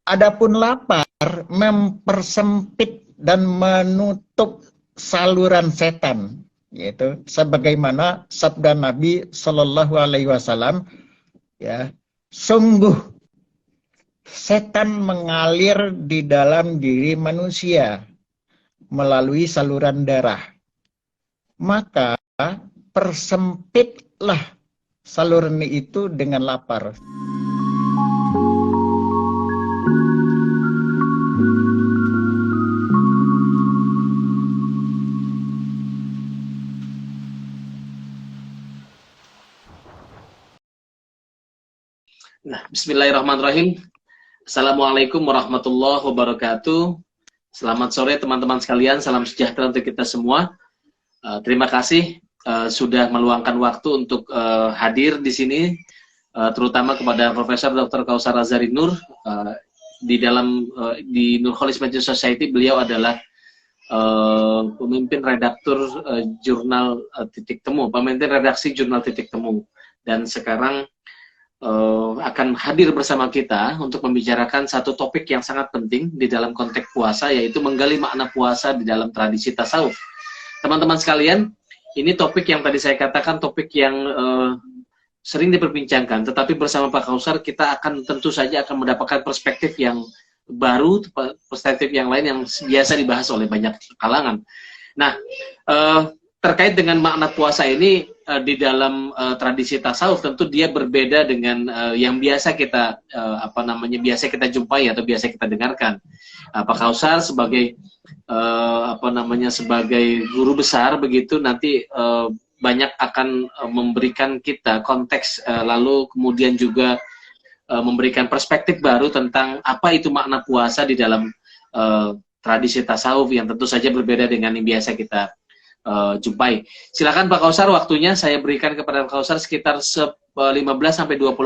Adapun lapar mempersempit dan menutup saluran setan, yaitu sebagaimana sabda Nabi Shallallahu Alaihi Wasallam, ya, sungguh setan mengalir di dalam diri manusia melalui saluran darah. Maka persempitlah saluran itu dengan lapar. Nah, bismillahirrahmanirrahim. Assalamualaikum warahmatullahi wabarakatuh. Selamat sore teman-teman sekalian, salam sejahtera untuk kita semua. Terima kasih sudah meluangkan waktu untuk hadir di sini, terutama kepada Profesor Dr. Kausar Azhari Nur. Di Nur Kholis Medical Society, beliau adalah pemimpin redaktur jurnal Titik Temu, pemimpin redaksi jurnal Titik Temu, dan sekarang akan hadir bersama kita untuk membicarakan satu topik yang sangat penting di dalam konteks puasa, yaitu menggali makna puasa di dalam tradisi tasawuf. Teman-teman sekalian, ini topik yang tadi saya katakan topik yang sering diperbincangkan, tetapi bersama Pak Kausar kita akan tentu saja akan mendapatkan perspektif yang baru, perspektif yang lain yang biasa dibahas oleh banyak kalangan. Nah, terkait dengan makna puasa ini di dalam tradisi tasawuf, tentu dia berbeda dengan yang biasa kita biasa kita jumpai atau biasa kita dengarkan. Pak Kausar sebagai sebagai guru besar begitu, nanti banyak akan memberikan kita konteks, lalu kemudian juga memberikan perspektif baru tentang apa itu makna puasa di dalam tradisi tasawuf yang tentu saja berbeda dengan yang biasa kita jumpai. Silakan Pak Kausar, waktunya saya berikan kepada Pak Kausar sekitar 15-20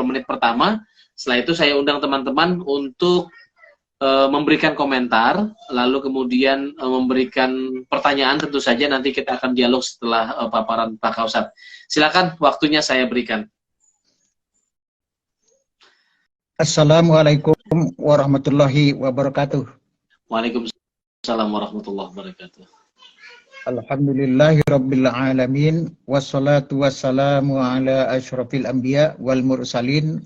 menit pertama. Setelah itu saya undang teman-teman untuk memberikan komentar, lalu kemudian memberikan pertanyaan, tentu saja nanti kita akan dialog setelah paparan Pak Kausar. Silakan, waktunya saya berikan. Assalamualaikum warahmatullahi wabarakatuh. Waalaikumsalam warahmatullahi wabarakatuh. Alhamdulillahirabbil alamin, wassalatu wassalamu ala asyrafil anbiya wal mursalin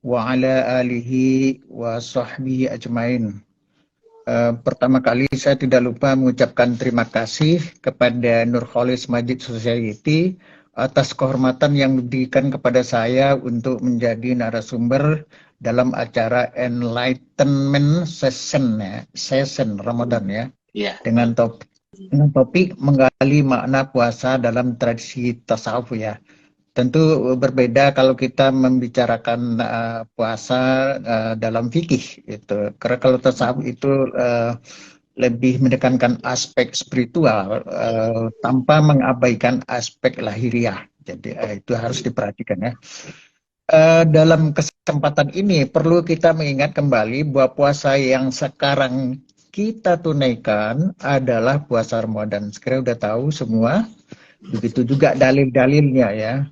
wa ala alihi wa sahbihi ajmain. Pertama kali saya tidak lupa mengucapkan terima kasih kepada Nur Kholis Medical Society atas kehormatan yang diberikan kepada saya untuk menjadi narasumber dalam acara Enlightenment Session, ya, session Ramadan, ya, dengan topik menggali makna puasa dalam tradisi tasawuf, ya. Tentu berbeda kalau kita membicarakan puasa dalam fikih itu. Karena kalau tasawuf itu lebih menekankan aspek spiritual tanpa mengabaikan aspek lahiriah. Jadi itu harus diperhatikan, ya. Dalam kesempatan ini perlu kita mengingat kembali bahwa puasa yang sekarang kita tunaikan adalah puasa Ramadan. Sekarang udah tahu semua. Begitu juga dalil-dalilnya, ya.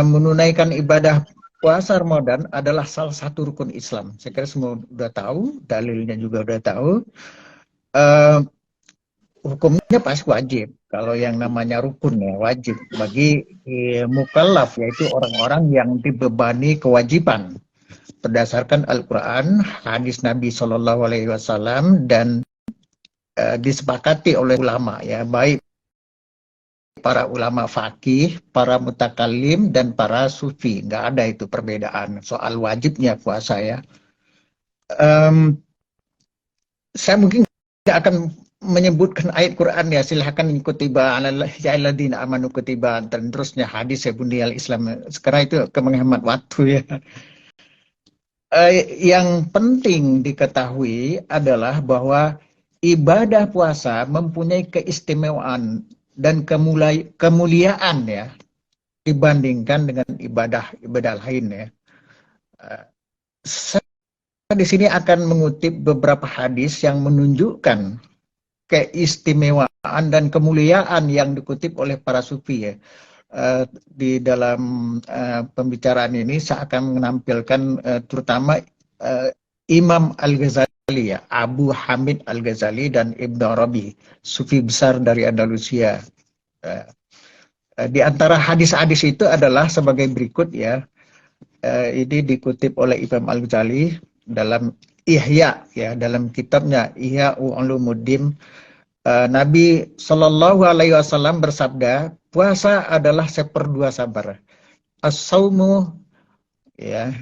Menunaikan ibadah puasa Ramadan adalah salah satu rukun Islam. Saya kira semua udah tahu, dalilnya juga udah tahu. Hukumnya pasti wajib. Kalau yang namanya rukun, ya, wajib bagi mukallaf, yaitu orang-orang yang dibebani kewajiban berdasarkan Al-Quran, hadis Nabi Shallallahu Alaihi Wasallam, dan disepakati oleh ulama, ya, baik para ulama fakih, para mutakalim, dan para sufi. Nggak ada itu perbedaan soal wajibnya puasa, ya. Saya mungkin tidak akan menyebutkan ayat Quran, ya, silahkan kutiba alalladzina amanu kutiba, dan terusnya hadis ya buniyal Islam. Sekarang itu menghemat waktu, ya. Yang penting diketahui adalah bahwa ibadah puasa mempunyai keistimewaan dan kemuliaan, ya, dibandingkan dengan ibadah lain, ya. Saya di sini akan mengutip beberapa hadis yang menunjukkan keistimewaan dan kemuliaan yang dikutip oleh para sufi, ya. Di dalam pembicaraan ini saya akan menampilkan terutama Imam Al-Ghazali ya, Abu Hamid Al-Ghazali dan Ibn Arabi, sufi besar dari Andalusia. Di antara hadis-hadis itu adalah sebagai berikut ya. Ini dikutip oleh Imam Al-Ghazali dalam Ihya ya, dalam kitabnya Ihya Ulumuddin. Nabi Shallallahu Alaihi Wasallam bersabda, puasa adalah seperdua sabar. As-saumu ya,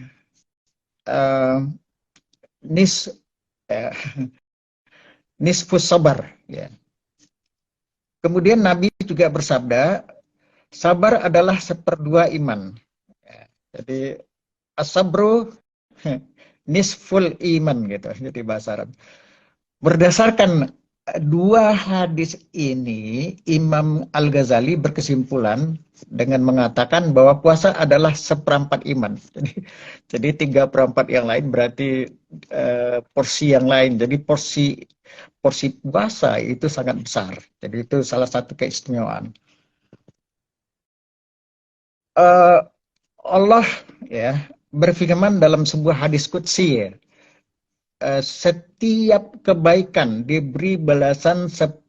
nis nisfus sabar ya. Kemudian Nabi juga bersabda, sabar adalah seperdua iman. Ya, jadi as-sabru nisful iman gitu. Jadi bahasa Arab. Berdasarkan dua hadis ini, Imam Al-Ghazali berkesimpulan dengan mengatakan bahwa puasa adalah seperempat iman. Jadi 3/4 yang lain berarti porsi yang lain. Jadi porsi puasa itu sangat besar. Jadi itu salah satu keistimewaan. Allah ya berfirman dalam sebuah hadis qudsi ya, setiap kebaikan diberi balasan 10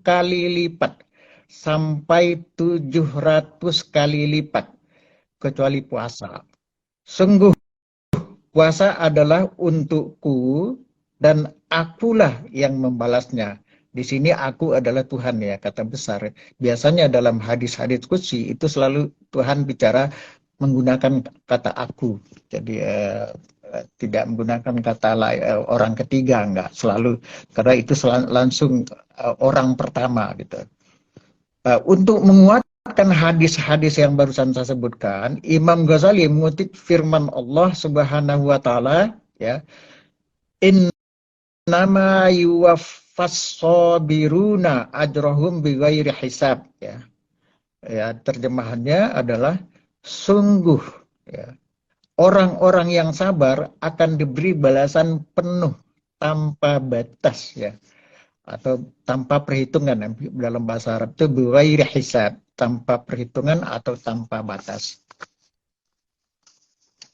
kali lipat sampai 700 kali lipat kecuali puasa. Sungguh puasa adalah untukku dan akulah yang membalasnya. Di sini aku adalah Tuhan ya, kata besar. Biasanya dalam hadis-hadis qudsi itu selalu Tuhan bicara menggunakan kata aku. Jadi tidak menggunakan kata orang ketiga, enggak selalu, karena itu langsung orang pertama gitu. Untuk menguatkan hadis-hadis yang barusan saya sebutkan, Imam Ghazali mengutip firman Allah Subhanahu wa taala ya, innama yuwaffas sabiruna ajrahum bighairi hisab ya. Ya, terjemahannya adalah sungguh ya, orang-orang yang sabar akan diberi balasan penuh tanpa batas ya, atau tanpa perhitungan. Dalam bahasa Arab itu bighairi hisab, tanpa perhitungan atau tanpa batas.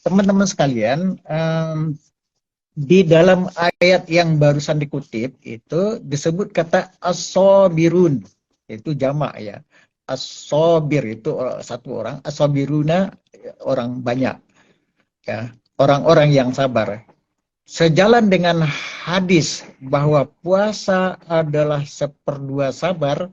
Teman-teman sekalian, di dalam ayat yang barusan dikutip itu disebut kata as-sabirun, itu jamak ya. As-sabir itu satu orang, as-sabiruna orang banyak. Ya, orang-orang yang sabar. Sejalan dengan hadis bahwa puasa adalah seperdua sabar,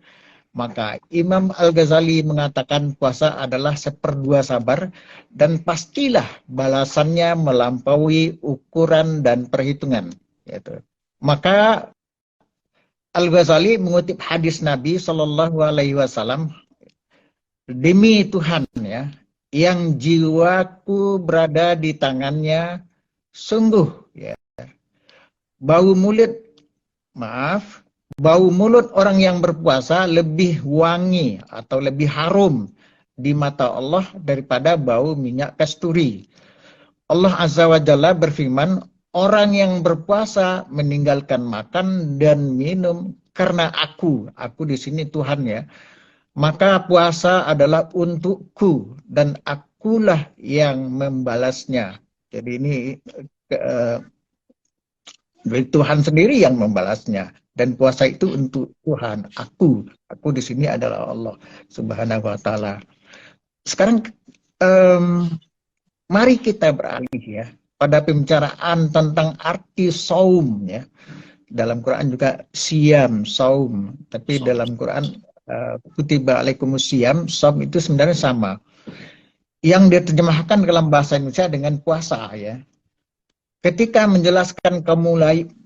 maka Imam Al-Ghazali mengatakan puasa adalah seperdua sabar dan pastilah balasannya melampaui ukuran dan perhitungan. Gitu. Maka Al-Ghazali mengutip hadis Nabi Shallallahu Alaihi Wasallam, demi Tuhan ya, yang jiwaku berada di tangannya, sungguh ya, bau mulut orang yang berpuasa lebih wangi atau lebih harum di mata Allah daripada bau minyak kasturi. Allah Azza wa Jalla berfirman, orang yang berpuasa meninggalkan makan dan minum karena aku di sini Tuhan ya, maka puasa adalah untukku dan akulah yang membalasnya. Jadi ini Tuhan sendiri yang membalasnya, dan puasa itu untuk Tuhan. Aku di sini adalah Allah Subhanahu wa taala. Sekarang mari kita beralih ya pada pembicaraan tentang arti saum ya. Dalam Quran juga siam, saum, tapi dalam Quran kutiba alaikumus siam, saum itu sebenarnya sama. Yang diterjemahkan dalam bahasa Indonesia dengan puasa ya. Ketika menjelaskan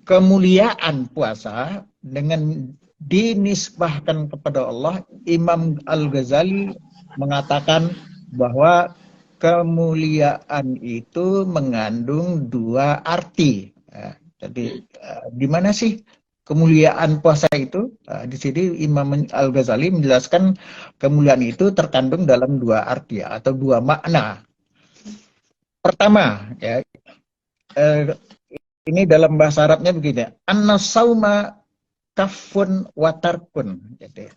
kemuliaan puasa dengan dinisbahkan kepada Allah, Imam Al-Ghazali mengatakan bahwa kemuliaan itu mengandung dua arti. Ya, jadi di mana sih kemuliaan puasa itu? Di sini Imam Al-Ghazali menjelaskan kemuliaan itu terkandung dalam dua arti atau dua makna. Pertama, ya, ini dalam bahasa Arabnya begini, an-sauma kafun watarkun. Jadi,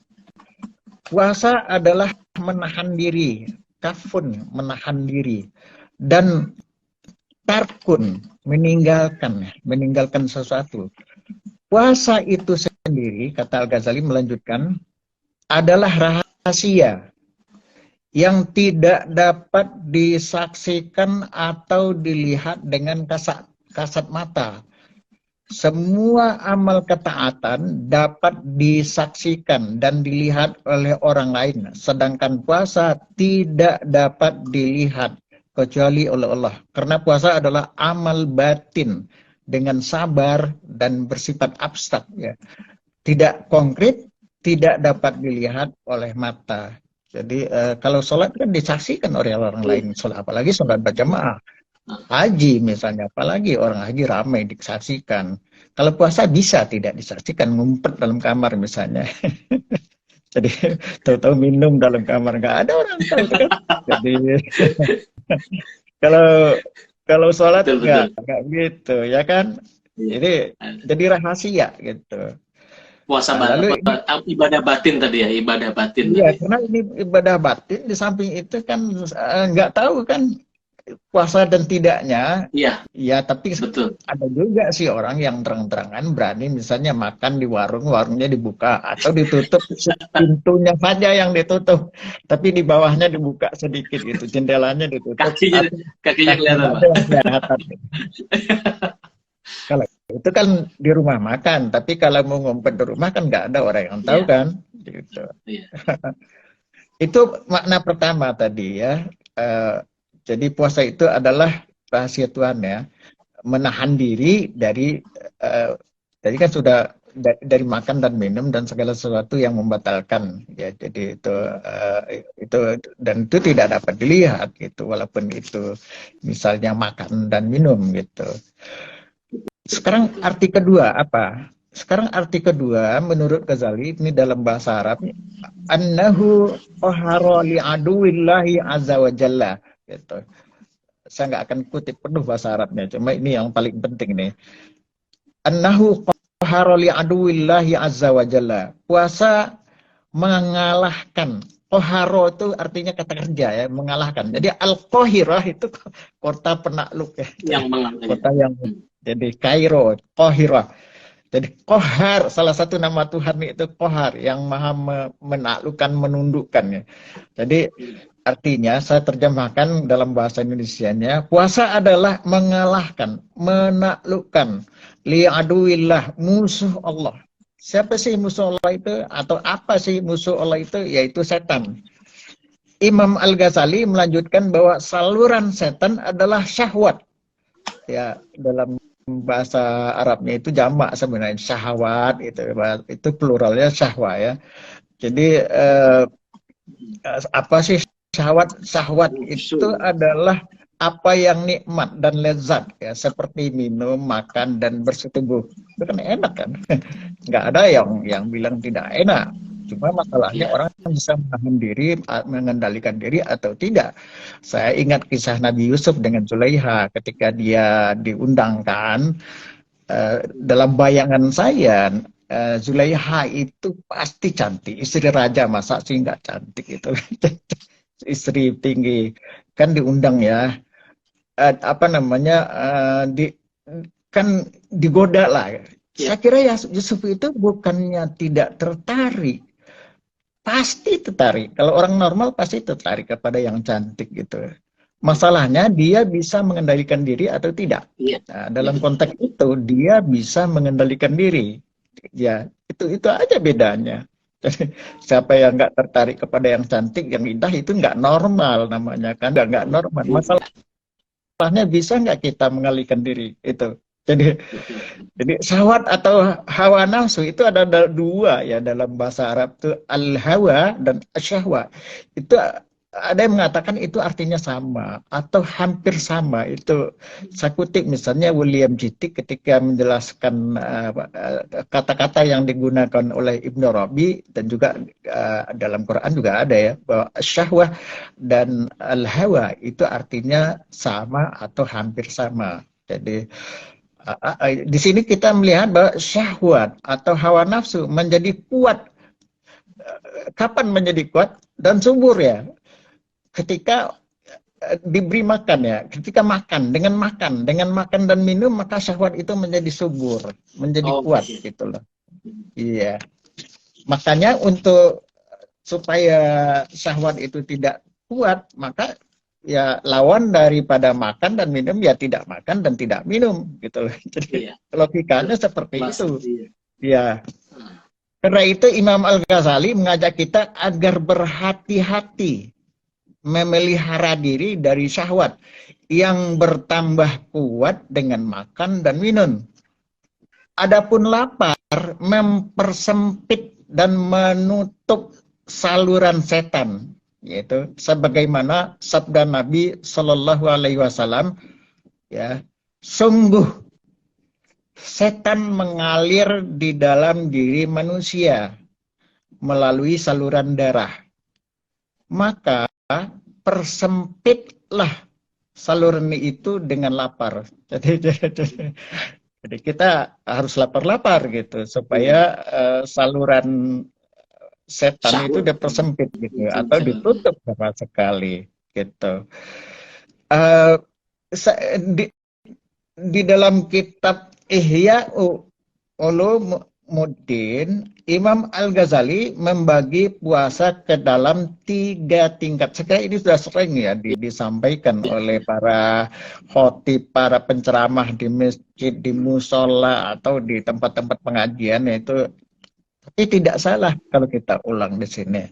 puasa adalah menahan diri, kafun menahan diri, dan tarkun, meninggalkan sesuatu. Puasa itu sendiri, kata Al-Ghazali melanjutkan, adalah rahasia yang tidak dapat disaksikan atau dilihat dengan kasat mata. Semua amal ketaatan dapat disaksikan dan dilihat oleh orang lain, sedangkan puasa tidak dapat dilihat kecuali oleh Allah. Karena puasa adalah amal batin dengan sabar dan bersifat abstrak, ya. Tidak konkret, tidak dapat dilihat oleh mata. Jadi kalau sholat kan disaksikan oleh orang lain, sholat, apalagi sholat berjamaah. Haji misalnya, apalagi orang haji ramai disaksikan. Kalau puasa bisa tidak disaksikan, ngumpet dalam kamar misalnya. Jadi tahu-tahu minum dalam kamar, nggak ada orang tahu kan. Jadi kalau kalau sholat nggak gitu, ya kan. Jadi rahasia gitu. Puasa ibadah batin tadi ya, ibadah batin. Iya, karena ini ibadah batin, di samping itu kan nggak tahu kan puasa dan tidaknya. Iya. Ya, tapi betul. Ada juga sih orang yang terang-terangan berani misalnya makan di warung, warungnya dibuka atau ditutup, pintunya saja yang ditutup, tapi di bawahnya dibuka sedikit gitu, jendelanya ditutup. Kakinya kelihatan, Pak. Kalau itu kan di rumah makan, tapi kalau mau ngumpet di rumah kan nggak ada orang yang tahu kan, gitu. Itu makna pertama tadi ya. Jadi puasa itu adalah rahasia Tuhan ya, menahan diri dari tadi kan sudah dari makan dan minum dan segala sesuatu yang membatalkan ya. Jadi itu dan itu tidak dapat dilihat gitu, walaupun itu misalnya makan dan minum gitu. Sekarang arti kedua apa? Sekarang arti kedua menurut Ghazali ini dalam bahasa Arab, annahu qahara li aduwillahi azza wa jalla gitu. Saya nggak akan kutip penuh bahasa Arabnya, cuma ini yang paling penting nih. Annahu qahara li aduwillahi azza wa jalla. Puasa mengalahkan. Qahara itu artinya kata kerja ya, mengalahkan. Jadi al-qahirah itu kota penakluk ya. Kota yang jadi Kairo, Qahirah. Jadi Qahar, salah satu nama Tuhan itu Qahar, yang maha menaklukkan, menundukkan ya. Jadi artinya saya terjemahkan dalam bahasa Indonesianya, puasa adalah mengalahkan, menaklukkan li aduillah, musuh Allah. Siapa sih musuh Allah itu? Atau apa sih musuh Allah itu? Yaitu setan. Imam Al-Ghazali melanjutkan bahwa saluran setan adalah syahwat. Ya, dalam bahasa Arabnya itu jamak sebenarnya, syahwat itu pluralnya syahwa ya. Jadi apa sih syahwat? Syahwat itu adalah apa yang nikmat dan lezat ya, seperti minum, makan dan bersetubuh. Itu kan enak kan? Nggak ada yang bilang tidak enak. Cuma masalahnya orang bisa menahan diri, mengendalikan diri atau tidak. Saya ingat kisah Nabi Yusuf dengan Zulaiha ketika dia diundangkan. Dalam bayangan saya, Zulaiha itu pasti cantik. Istri raja, masa sih nggak cantik itu. Istri tinggi. Kan diundang ya. Apa namanya, kan digoda lah. Saya kira ya Yusuf itu bukannya tidak tertarik. Pasti tertarik. Kalau orang normal pasti tertarik kepada yang cantik gitu. Masalahnya dia bisa mengendalikan diri atau tidak. Nah, dalam konteks itu dia bisa mengendalikan diri. Ya, itu aja bedanya. Jadi, siapa yang nggak tertarik kepada yang cantik, yang indah itu nggak normal namanya kan, nggak normal. Masalahnya bisa nggak kita mengalihkan diri itu. Jadi syahwat atau hawa nafsu itu ada dua ya dalam bahasa Arab itu, al-hawa dan syahwat. Itu ada yang mengatakan itu artinya sama atau hampir sama. Itu saya kutip misalnya William Jittik ketika menjelaskan kata-kata yang digunakan oleh Ibnu Arabi dan juga dalam Quran juga ada ya, bahwa syahwat dan al-hawa itu artinya sama atau hampir sama. Jadi di sini kita melihat bahwa syahwat atau hawa nafsu menjadi kuat. Kapan menjadi kuat dan subur ya? Ketika diberi makan ya, ketika dengan makan dan minum, maka syahwat itu menjadi subur, menjadi kuat gitu loh. Iya. Makanya untuk supaya syahwat itu tidak kuat, maka ya lawan daripada makan dan minum ya tidak makan dan tidak minum gitu loh. Jadi logikanya seperti itu. Ya. Karena itu Imam Al-Ghazali mengajak kita agar berhati-hati memelihara diri dari syahwat yang bertambah kuat dengan makan dan minum. Adapun lapar mempersempit dan menutup saluran setan, yaitu sebagaimana sabda Nabi Shallallahu Alaihi Wasallam, ya, sungguh setan mengalir di dalam diri manusia melalui saluran darah. Maka persempitlah saluran itu dengan lapar. Jadi kita harus lapar-lapar gitu supaya saluran setan itu dipersempit gitu atau ditutup sama sekali gitu. Di dalam kitab Ihya Ulumuddin, Imam Al-Ghazali membagi puasa ke dalam 3 tingkat. Sekarang ini sudah sering ya disampaikan oleh para khotib, para penceramah di masjid, di musola atau di tempat-tempat pengajian, yaitu tapi tidak salah kalau kita ulang di sini.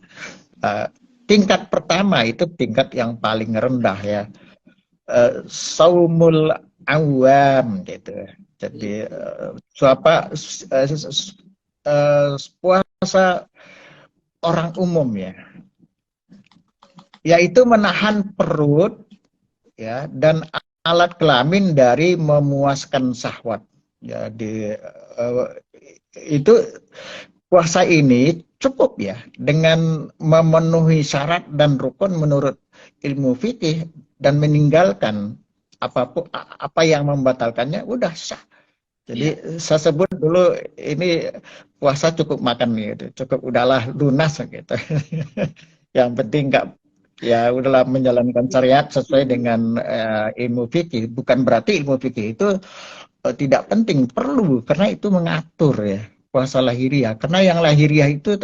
Tingkat pertama itu tingkat yang paling rendah ya, saumul awam gitu. Jadi puasa orang umum ya, yaitu menahan perut ya dan alat kelamin dari memuaskan syahwat. Jadi itu puasa ini cukup ya dengan memenuhi syarat dan rukun menurut ilmu fikih dan meninggalkan apa yang membatalkannya udah sah. Jadi saya sebut dulu ini puasa cukup makan gitu, cukup udahlah lunas gitu. Yang penting ya udahlah menjalankan syariat sesuai dengan ilmu fikih. Bukan berarti ilmu fikih itu tidak penting, perlu karena itu mengatur ya puasa lahiriah. Karena yang lahiriah itu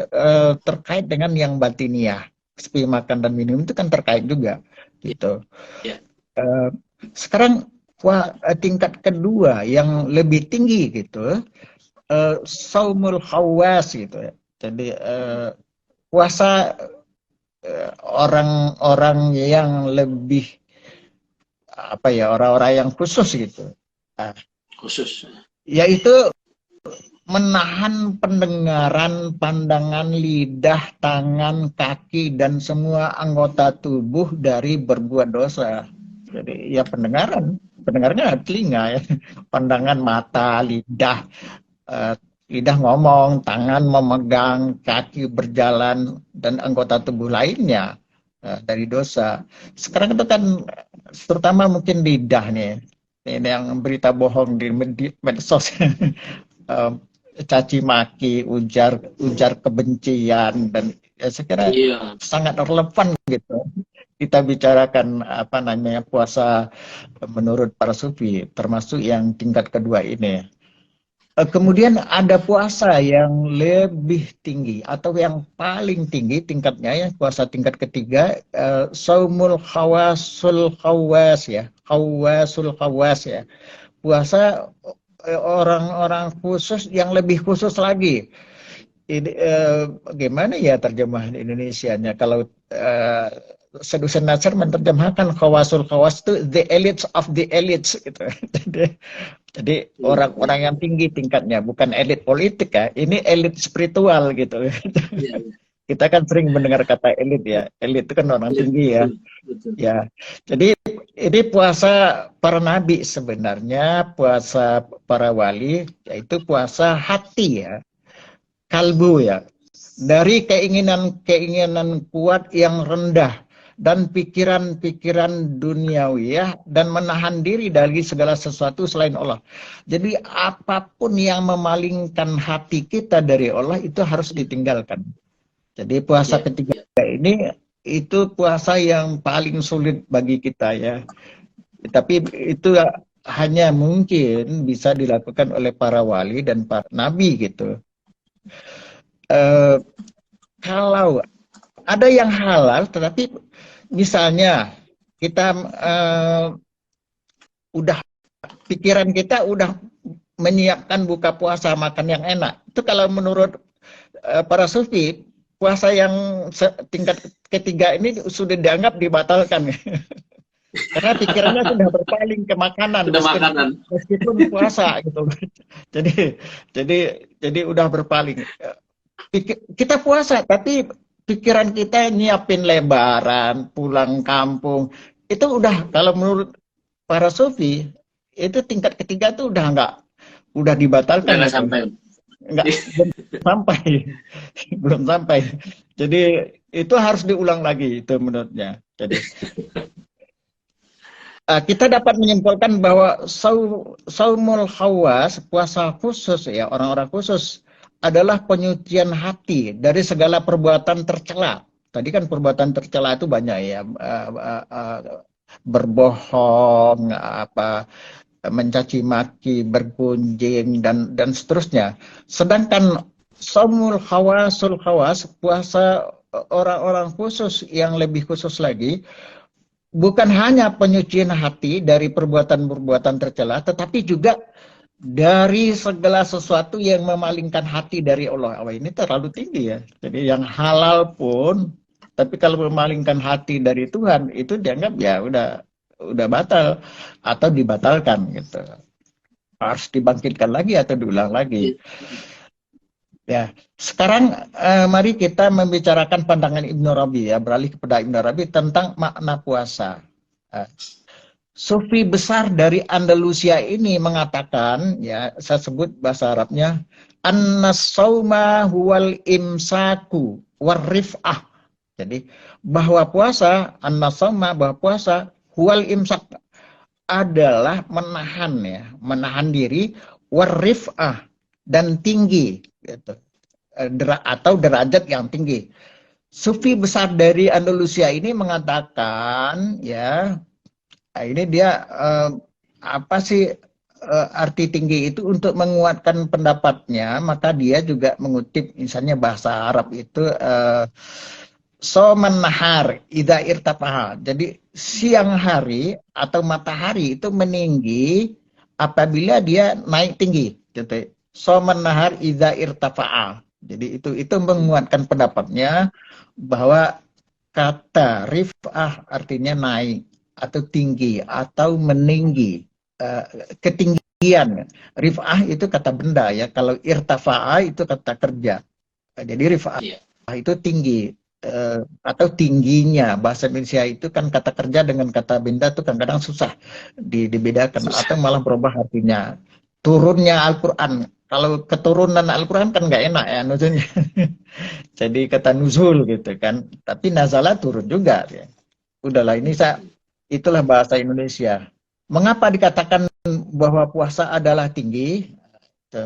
terkait dengan yang batiniah. Seperti makan dan minum itu kan terkait juga gitu. Sekarang tingkat kedua yang lebih tinggi gitu, saumul khawas gitu ya. Jadi puasa orang-orang yang lebih orang-orang yang khusus gitu. Khusus. Yaitu menahan pendengaran, pandangan, lidah, tangan, kaki dan semua anggota tubuh dari berbuat dosa. Jadi ya pendengarnya telinga ya, pandangan mata, lidah, lidah ngomong, tangan memegang, kaki berjalan, dan anggota tubuh lainnya dari dosa. Sekarang itu kan terutama mungkin lidah nih, ini yang berita bohong di medsos, caci maki, ujar kebencian, dan ya saya kira sangat relevan gitu. Kita bicarakan puasa menurut para sufi, termasuk yang tingkat kedua ini. Kemudian ada puasa yang lebih tinggi atau yang paling tinggi tingkatnya ya, puasa tingkat ketiga, saumul khawasul khawas ya, khawasul khawas ya. Puasa orang-orang khusus yang lebih khusus lagi. Ini gimana ya terjemahan Indonesianya? Kalau Sedusen Nasr menerjemahkan khawasul khawas itu the elites of the elites gitu. Jadi orang-orang yang tinggi tingkatnya, bukan elit politik ya, ini elit spiritual gitu. Kita kan sering mendengar kata elit ya, elit itu kan orang tinggi ya. Ya, jadi ini puasa para nabi sebenarnya, puasa para wali, yaitu puasa hati ya, kalbu ya, dari keinginan kuat yang rendah dan pikiran-pikiran duniawi ya, dan menahan diri dari segala sesuatu selain Allah. Jadi apapun yang memalingkan hati kita dari Allah itu harus ditinggalkan. Jadi puasa ketiga ini itu puasa yang paling sulit bagi kita ya. Tapi itu hanya mungkin bisa dilakukan oleh para wali dan para nabi gitu. Kalau ada yang halal, tetapi misalnya kita udah pikiran kita udah menyiapkan buka puasa makan yang enak. Itu kalau menurut para sufi, puasa yang tingkat ketiga ini sudah dianggap dibatalkan. Karena pikirannya sudah berpaling ke makanan, meskipun puasa gitu. Jadi udah berpaling. Kita puasa, tapi pikiran kita nyiapin lebaran, pulang kampung. Itu udah, kalau menurut para sufi, itu tingkat ketiga tuh udah dibatalkan. Nggak sampai. Belum sampai. Belum sampai. Jadi itu harus diulang lagi, itu menurutnya. Jadi kita dapat menyimpulkan bahwa saumul khawas, puasa khusus ya, orang-orang khusus, adalah penyucian hati dari segala perbuatan tercela. Tadi kan perbuatan tercela itu banyak ya, berbohong, mencaci maki, bergunjing dan seterusnya. Sedangkan saumul khawasul khawas, puasa orang-orang khusus yang lebih khusus lagi, bukan hanya penyucian hati dari perbuatan-perbuatan tercela, tetapi juga dari segala sesuatu yang memalingkan hati dari Allah. Allah ini terlalu tinggi ya. Jadi yang halal pun, tapi kalau memalingkan hati dari Tuhan, itu dianggap ya udah batal atau dibatalkan gitu. Harus dibangkitkan lagi atau diulang lagi. Ya, sekarang mari kita membicarakan pandangan Ibnu Arabi ya, beralih kepada Ibnu Arabi tentang makna puasa. Sufi besar dari Andalusia ini mengatakan, ya saya sebut bahasa Arabnya, an-nasauma huwal imsaku warrif'ah. Jadi bahwa puasa, an-nasauma, bahwa puasa huwal imsak adalah menahan ya, menahan diri, warrif'ah, dan tinggi gitu. Atau derajat yang tinggi. Sufi besar dari Andalusia ini mengatakan ya, ini dia arti tinggi itu untuk menguatkan pendapatnya, maka dia juga mengutip misalnya bahasa Arab itu soman nahar idza irtafaha. Jadi siang hari atau matahari itu meninggi apabila dia naik tinggi gitu. Soman nahar idza irtafa'a. Jadi itu menguatkan pendapatnya bahwa kata rif'ah artinya naik atau tinggi atau meninggi, ketinggian. Rif'ah itu kata benda ya, kalau irtafa'a itu kata kerja. Jadi rif'ah itu tinggi atau tingginya. Bahasa Indonesia itu kan kata kerja dengan kata benda itu kadang-kadang susah dibedakan atau malah berubah artinya. Turunnya Al-Quran, kalau keturunan Al-Quran kan nggak enak ya nuzulnya. Jadi kata nuzul gitu kan, tapi nazala turun juga ya. Udahlah, itulah bahasa Indonesia. Mengapa dikatakan bahwa puasa adalah tinggi?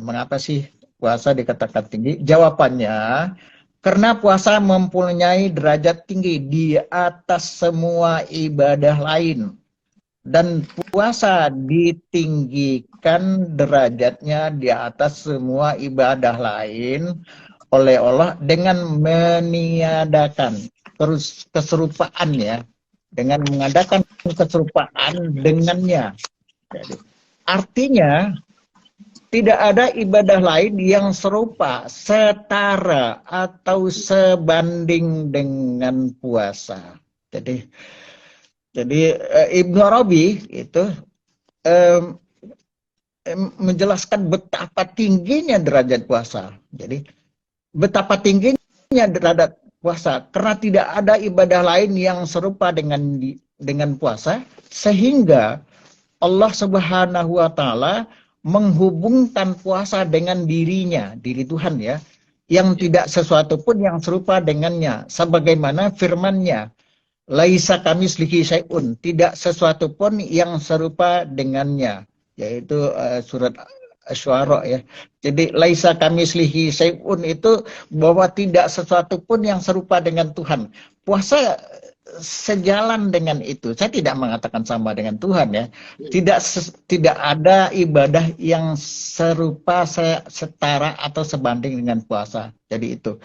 Mengapa sih puasa dikatakan tinggi? Jawabannya, karena puasa mempunyai derajat tinggi di atas semua ibadah lain. Dan puasa ditinggikan derajatnya di atas semua ibadah lain oleh Allah dengan meniadakan keserupaan ya, dengan mengadakan keserupaan dengannya. Jadi, artinya tidak ada ibadah lain yang serupa, setara atau sebanding dengan puasa. Jadi Ibnu Arabi itu menjelaskan betapa tingginya derajat puasa. Jadi betapa tingginya derajat puasa karena tidak ada ibadah lain yang serupa dengan puasa, sehingga Allah Subhanahu wa taala menghubungkan puasa dengan dirinya, diri Tuhan ya, yang tidak sesuatu pun yang serupa dengannya, sebagaimana firman-Nya, laisa kamislihi syai'un, tidak sesuatu pun yang serupa dengannya, yaitu surat Asy-Syu'ara ya. Jadi laisa kamislihi syai'un itu bahwa tidak sesuatu pun yang serupa dengan Tuhan. Puasa sejalan dengan itu. Saya tidak mengatakan sama dengan Tuhan ya. Tidak ada ibadah yang serupa, setara atau sebanding dengan puasa. Jadi itu.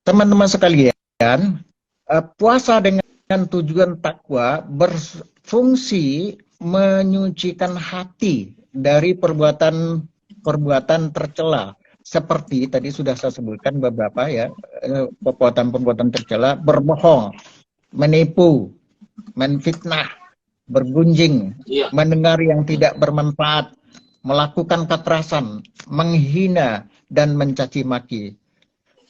Teman-teman sekalian, puasa dengan tujuan takwa berfungsi menyucikan hati dari perbuatan tercela. Seperti tadi sudah saya sebutkan beberapa ya, perbuatan-perbuatan tercela, berbohong, menipu, menfitnah, bergunjing, mendengar yang tidak bermanfaat, melakukan kekerasan, menghina, dan mencaci maki.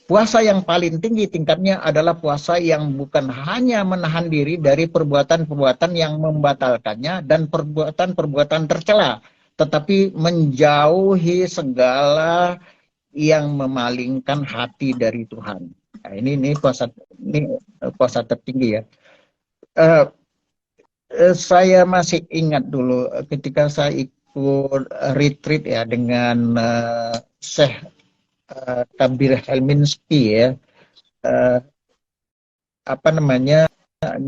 Puasa yang paling tinggi tingkatnya adalah puasa yang bukan hanya menahan diri dari perbuatan-perbuatan yang membatalkannya dan perbuatan-perbuatan tercela, tetapi menjauhi segala yang memalingkan hati dari Tuhan. Nah, ini puasa tertinggi ya. Saya masih ingat dulu ketika saya ikut retreat ya dengan Syekh Kabir Helminski ya,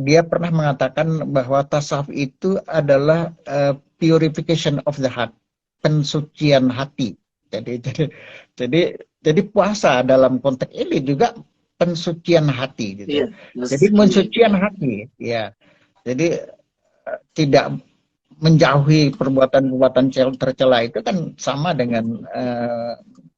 dia pernah mengatakan bahwa tasawuf itu adalah purification of the heart, pensucian hati. Jadi puasa dalam konteks ini juga pensucian hati gitu. Jadi pensucian hati ya. Jadi tidak menjauhi perbuatan-perbuatan tercela itu kan sama dengan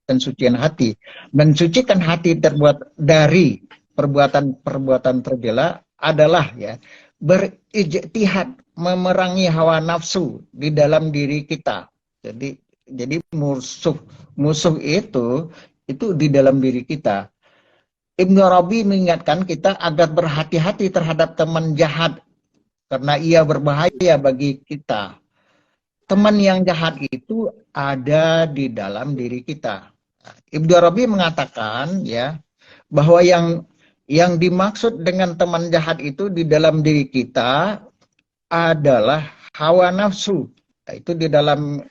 pensucian hati. Mensucikan hati terbuat dari perbuatan-perbuatan tercela adalah ya berijtihad, memerangi hawa nafsu di dalam diri kita. Jadi musuh itu di dalam diri kita. Ibnu Arabi mengingatkan kita agar berhati-hati terhadap teman jahat karena ia berbahaya bagi kita. Teman yang jahat itu ada di dalam diri kita. Ibnu Arabi mengatakan ya bahwa yang dimaksud dengan teman jahat itu di dalam diri kita adalah hawa nafsu. Nah, itu di dalam,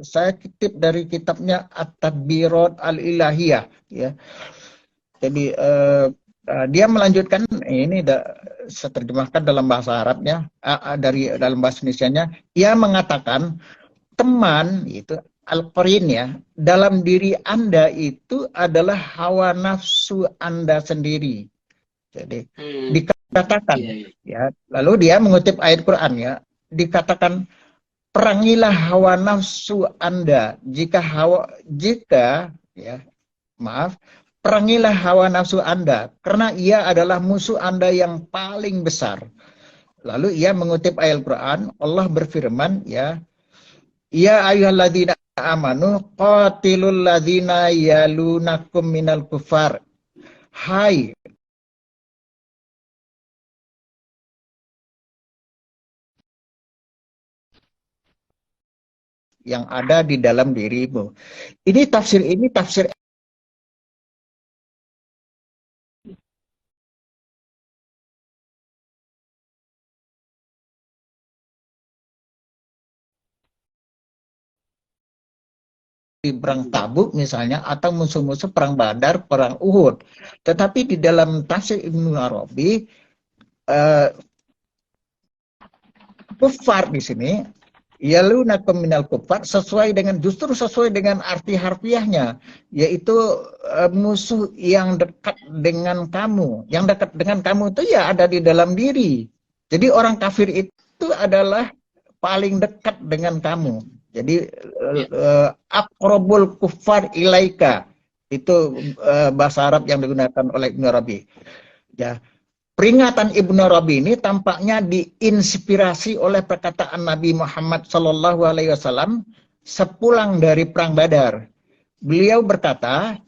saya kutip dari kitabnya At-Tadbirat Al-Ilahiyah ya. Jadi dia melanjutkan, ini saya terjemahkan dalam bahasa Arabnya, dalam bahasa Indonesianya, ia mengatakan teman itu al-qarin ya, dalam diri Anda itu adalah hawa nafsu Anda sendiri. Jadi dikatakan ya, lalu dia mengutip ayat Quran ya, dikatakan perangilah hawa nafsu Anda perangilah hawa nafsu Anda karena ia adalah musuh Anda yang paling besar. Lalu ia mengutip ayat Quran, Allah berfirman ya, ya ayyuhalladzina amanu qatilul ladzina yalunakum minal kufar. Hai yang ada di dalam dirimu. Ini tafsir di perang Tabuk misalnya, atau musuh-musuh perang Badar, perang Uhud. Tetapi di dalam tafsir Ibnu Arabi, kufar di sini, yalunakum minal kufar, sesuai dengan arti harfiahnya, yaitu musuh yang dekat dengan kamu. Yang dekat dengan kamu itu ya ada di dalam diri. Jadi orang kafir itu adalah paling dekat dengan kamu. Jadi aqrabul kuffar ilaika, itu bahasa Arab yang digunakan oleh Ibnu Arabi. Ya, peringatan Ibnu Arabi ini tampaknya diinspirasi oleh perkataan Nabi Muhammad SAW sepulang dari perang Badar. Beliau berkata,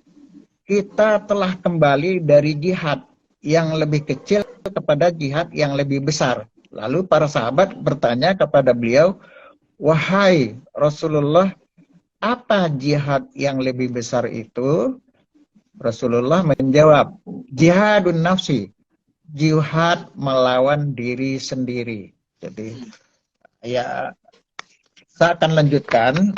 kita telah kembali dari jihad yang lebih kecil kepada jihad yang lebih besar. Lalu para sahabat bertanya kepada beliau, wahai Rasulullah, apa jihad yang lebih besar itu? Rasulullah menjawab, jihadun nafsi, jihad melawan diri sendiri. Jadi ya Saya akan lanjutkan.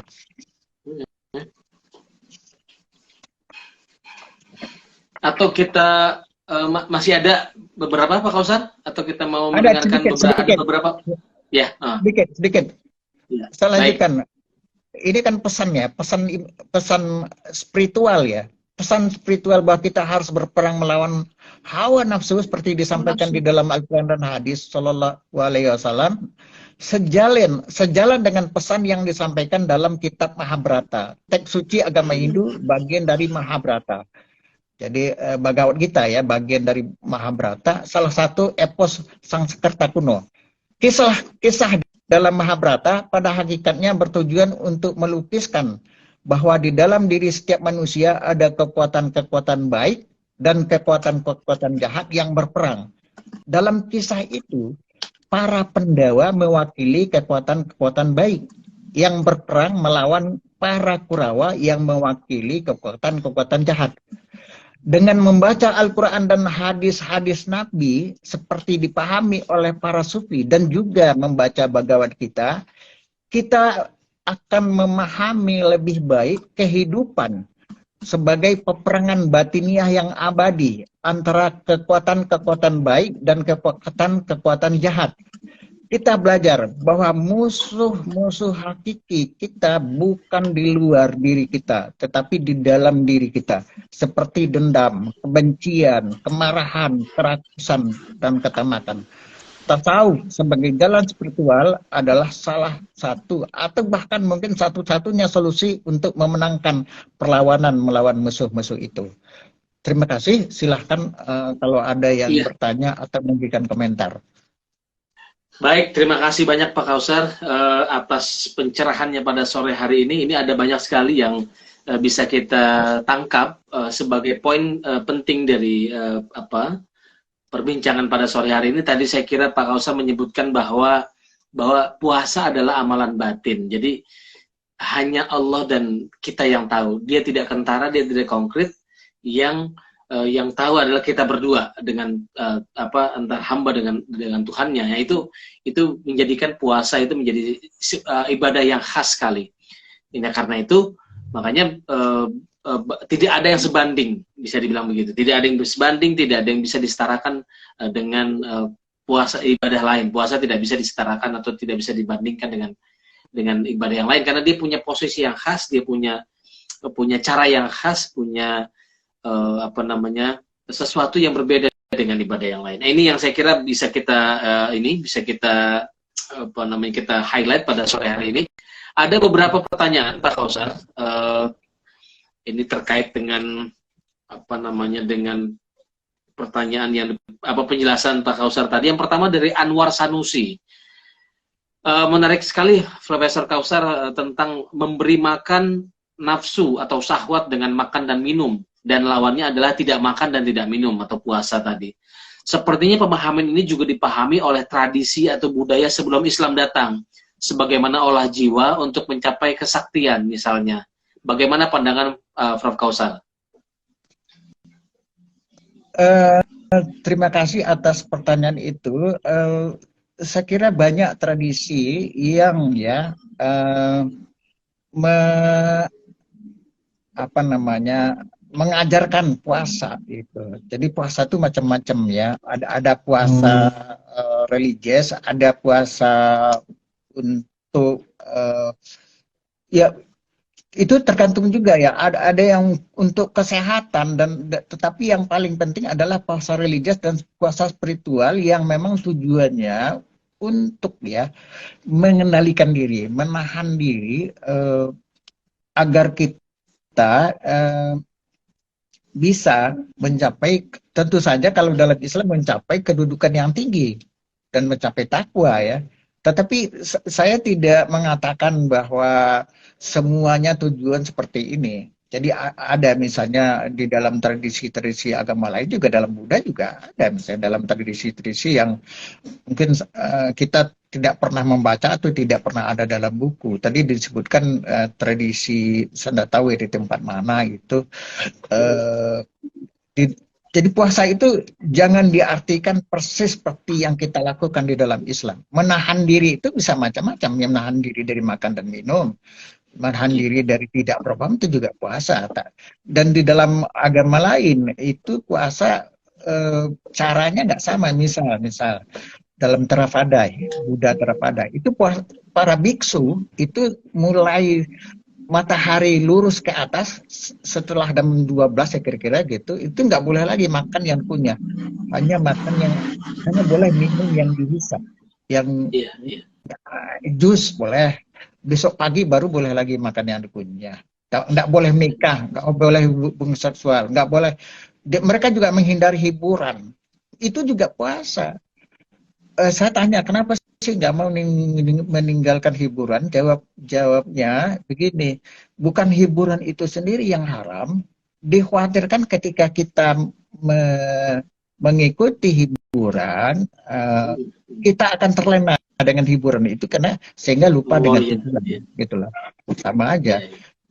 Atau kita masih ada beberapa Pak Kausar? Atau kita mau Ada mendengarkan sedikit. ada beberapa? Ya. Sedikit. Ya. Saya lanjutkan. Ini kan pesannya, pesan spiritual ya. Pesan spiritual bahwa kita harus berperang melawan hawa nafsu seperti disampaikan di dalam Al-Quran dan hadis Sallallahu Alaihi Wasallam. Sejalan dengan pesan yang disampaikan dalam kitab Mahabharata, teks suci agama Hindu, bagian dari Mahabharata. Jadi Bhagavad Gita ya, bagian dari Mahabharata, salah satu epos Sanskerta kuno. Kisah dalam Mahabharata pada hakikatnya bertujuan untuk melukiskan bahwa di dalam diri setiap manusia ada kekuatan-kekuatan baik dan kekuatan-kekuatan jahat yang berperang. Dalam kisah itu, para Pandawa mewakili kekuatan-kekuatan baik yang berperang melawan para Kurawa yang mewakili kekuatan-kekuatan jahat. Dengan membaca Al-Quran dan hadis-hadis Nabi seperti dipahami oleh para sufi dan juga membaca Bhagavad Gita, kita akan memahami lebih baik kehidupan sebagai peperangan batiniah yang abadi antara kekuatan-kekuatan baik dan kekuatan-kekuatan jahat. Kita belajar bahwa musuh-musuh hakiki kita bukan di luar diri kita, tetapi di dalam diri kita. Seperti dendam, kebencian, kemarahan, kerakusan, dan ketamakan. Tasawuf sebagai jalan spiritual adalah salah satu atau bahkan mungkin satu-satunya solusi untuk memenangkan perlawanan melawan musuh-musuh itu. Terima kasih. Silahkan kalau ada yang bertanya atau memberikan komentar. Baik, terima kasih banyak Pak Kausar atas pencerahannya pada sore hari ini. Ini ada banyak sekali yang bisa kita tangkap sebagai poin penting dari perbincangan pada sore hari ini. Tadi saya kira Pak Kausar menyebutkan bahwa puasa adalah amalan batin. Jadi hanya Allah dan kita yang tahu. Dia tidak kentara, dia tidak konkret. Yang tahu adalah kita berdua dengan antara hamba dengan Tuhannya. Ya, itu menjadikan puasa itu menjadi ibadah yang khas sekali. Karena itu makanya tidak ada yang sebanding, bisa dibilang begitu. Tidak ada yang sebanding, tidak ada yang bisa disetarakan dengan puasa ibadah lain. Puasa tidak bisa disetarakan atau tidak bisa dibandingkan dengan ibadah yang lain karena dia punya posisi yang khas, dia punya cara yang khas, punya sesuatu yang berbeda dengan ibadah yang lain. Nah, ini yang saya kira bisa kita kita highlight pada sore hari ini. Ada beberapa pertanyaan Pak Kausar. Ini terkait dengan dengan pertanyaan yang penjelasan Pak Kausar tadi. Yang pertama dari Anwar Sanusi. Menarik sekali Profesor Kausar tentang memberi makan nafsu atau syahwat dengan makan dan minum. Dan lawannya adalah tidak makan dan tidak minum atau puasa tadi. Sepertinya pemahaman ini juga dipahami oleh tradisi atau budaya sebelum Islam datang. Sebagaimana olah jiwa untuk mencapai kesaktian misalnya. Bagaimana pandangan Prof. Kausar? Terima kasih atas pertanyaan itu. Saya kira banyak tradisi yang mengajarkan puasa itu. Jadi puasa itu macam-macam ya. Ada puasa religius, ada puasa untuk itu tergantung juga ya. Ada yang untuk kesehatan tetapi yang paling penting adalah puasa religius dan puasa spiritual yang memang tujuannya untuk mengendalikan diri, menahan diri agar kita bisa mencapai, tentu saja kalau dalam Islam mencapai kedudukan yang tinggi dan mencapai takwa ya. Tetapi saya tidak mengatakan bahwa semuanya tujuan seperti ini. Jadi ada misalnya di dalam tradisi-tradisi agama lain juga, dalam Buddha juga ada misalnya dalam tradisi-tradisi yang mungkin kita tidak pernah membaca atau tidak pernah ada dalam buku. Tadi disebutkan tradisi Sanda tahu di tempat mana itu Jadi puasa itu jangan diartikan persis seperti yang kita lakukan di dalam Islam. Menahan diri itu bisa macam-macam. Ya, menahan diri dari makan dan minum, menahan diri dari tidak berpuasa itu juga puasa. Dan di dalam agama lain itu puasa caranya nggak sama. Misal dalam Theravada, Buddha Theravada, itu puasa, para biksu itu mulai matahari lurus ke atas setelah jam 12 ya kira-kira gitu, itu nggak boleh lagi makan yang punya, hanya makan yang, hanya boleh minum yang dihisap, yang jus boleh, besok pagi baru boleh lagi makan yang dikunyah. Nggak boleh nikah, nggak boleh hubungan seksual, nggak boleh. Mereka juga menghindari hiburan, itu juga puasa. Saya tanya kenapa sih nggak mau meninggalkan hiburan? Jawabnya begini, bukan hiburan itu sendiri yang haram, dikhawatirkan ketika kita mengikuti hiburan, kita akan terlena dengan hiburan itu karena sehingga lupa dengan tujuan, gitulah, sama aja.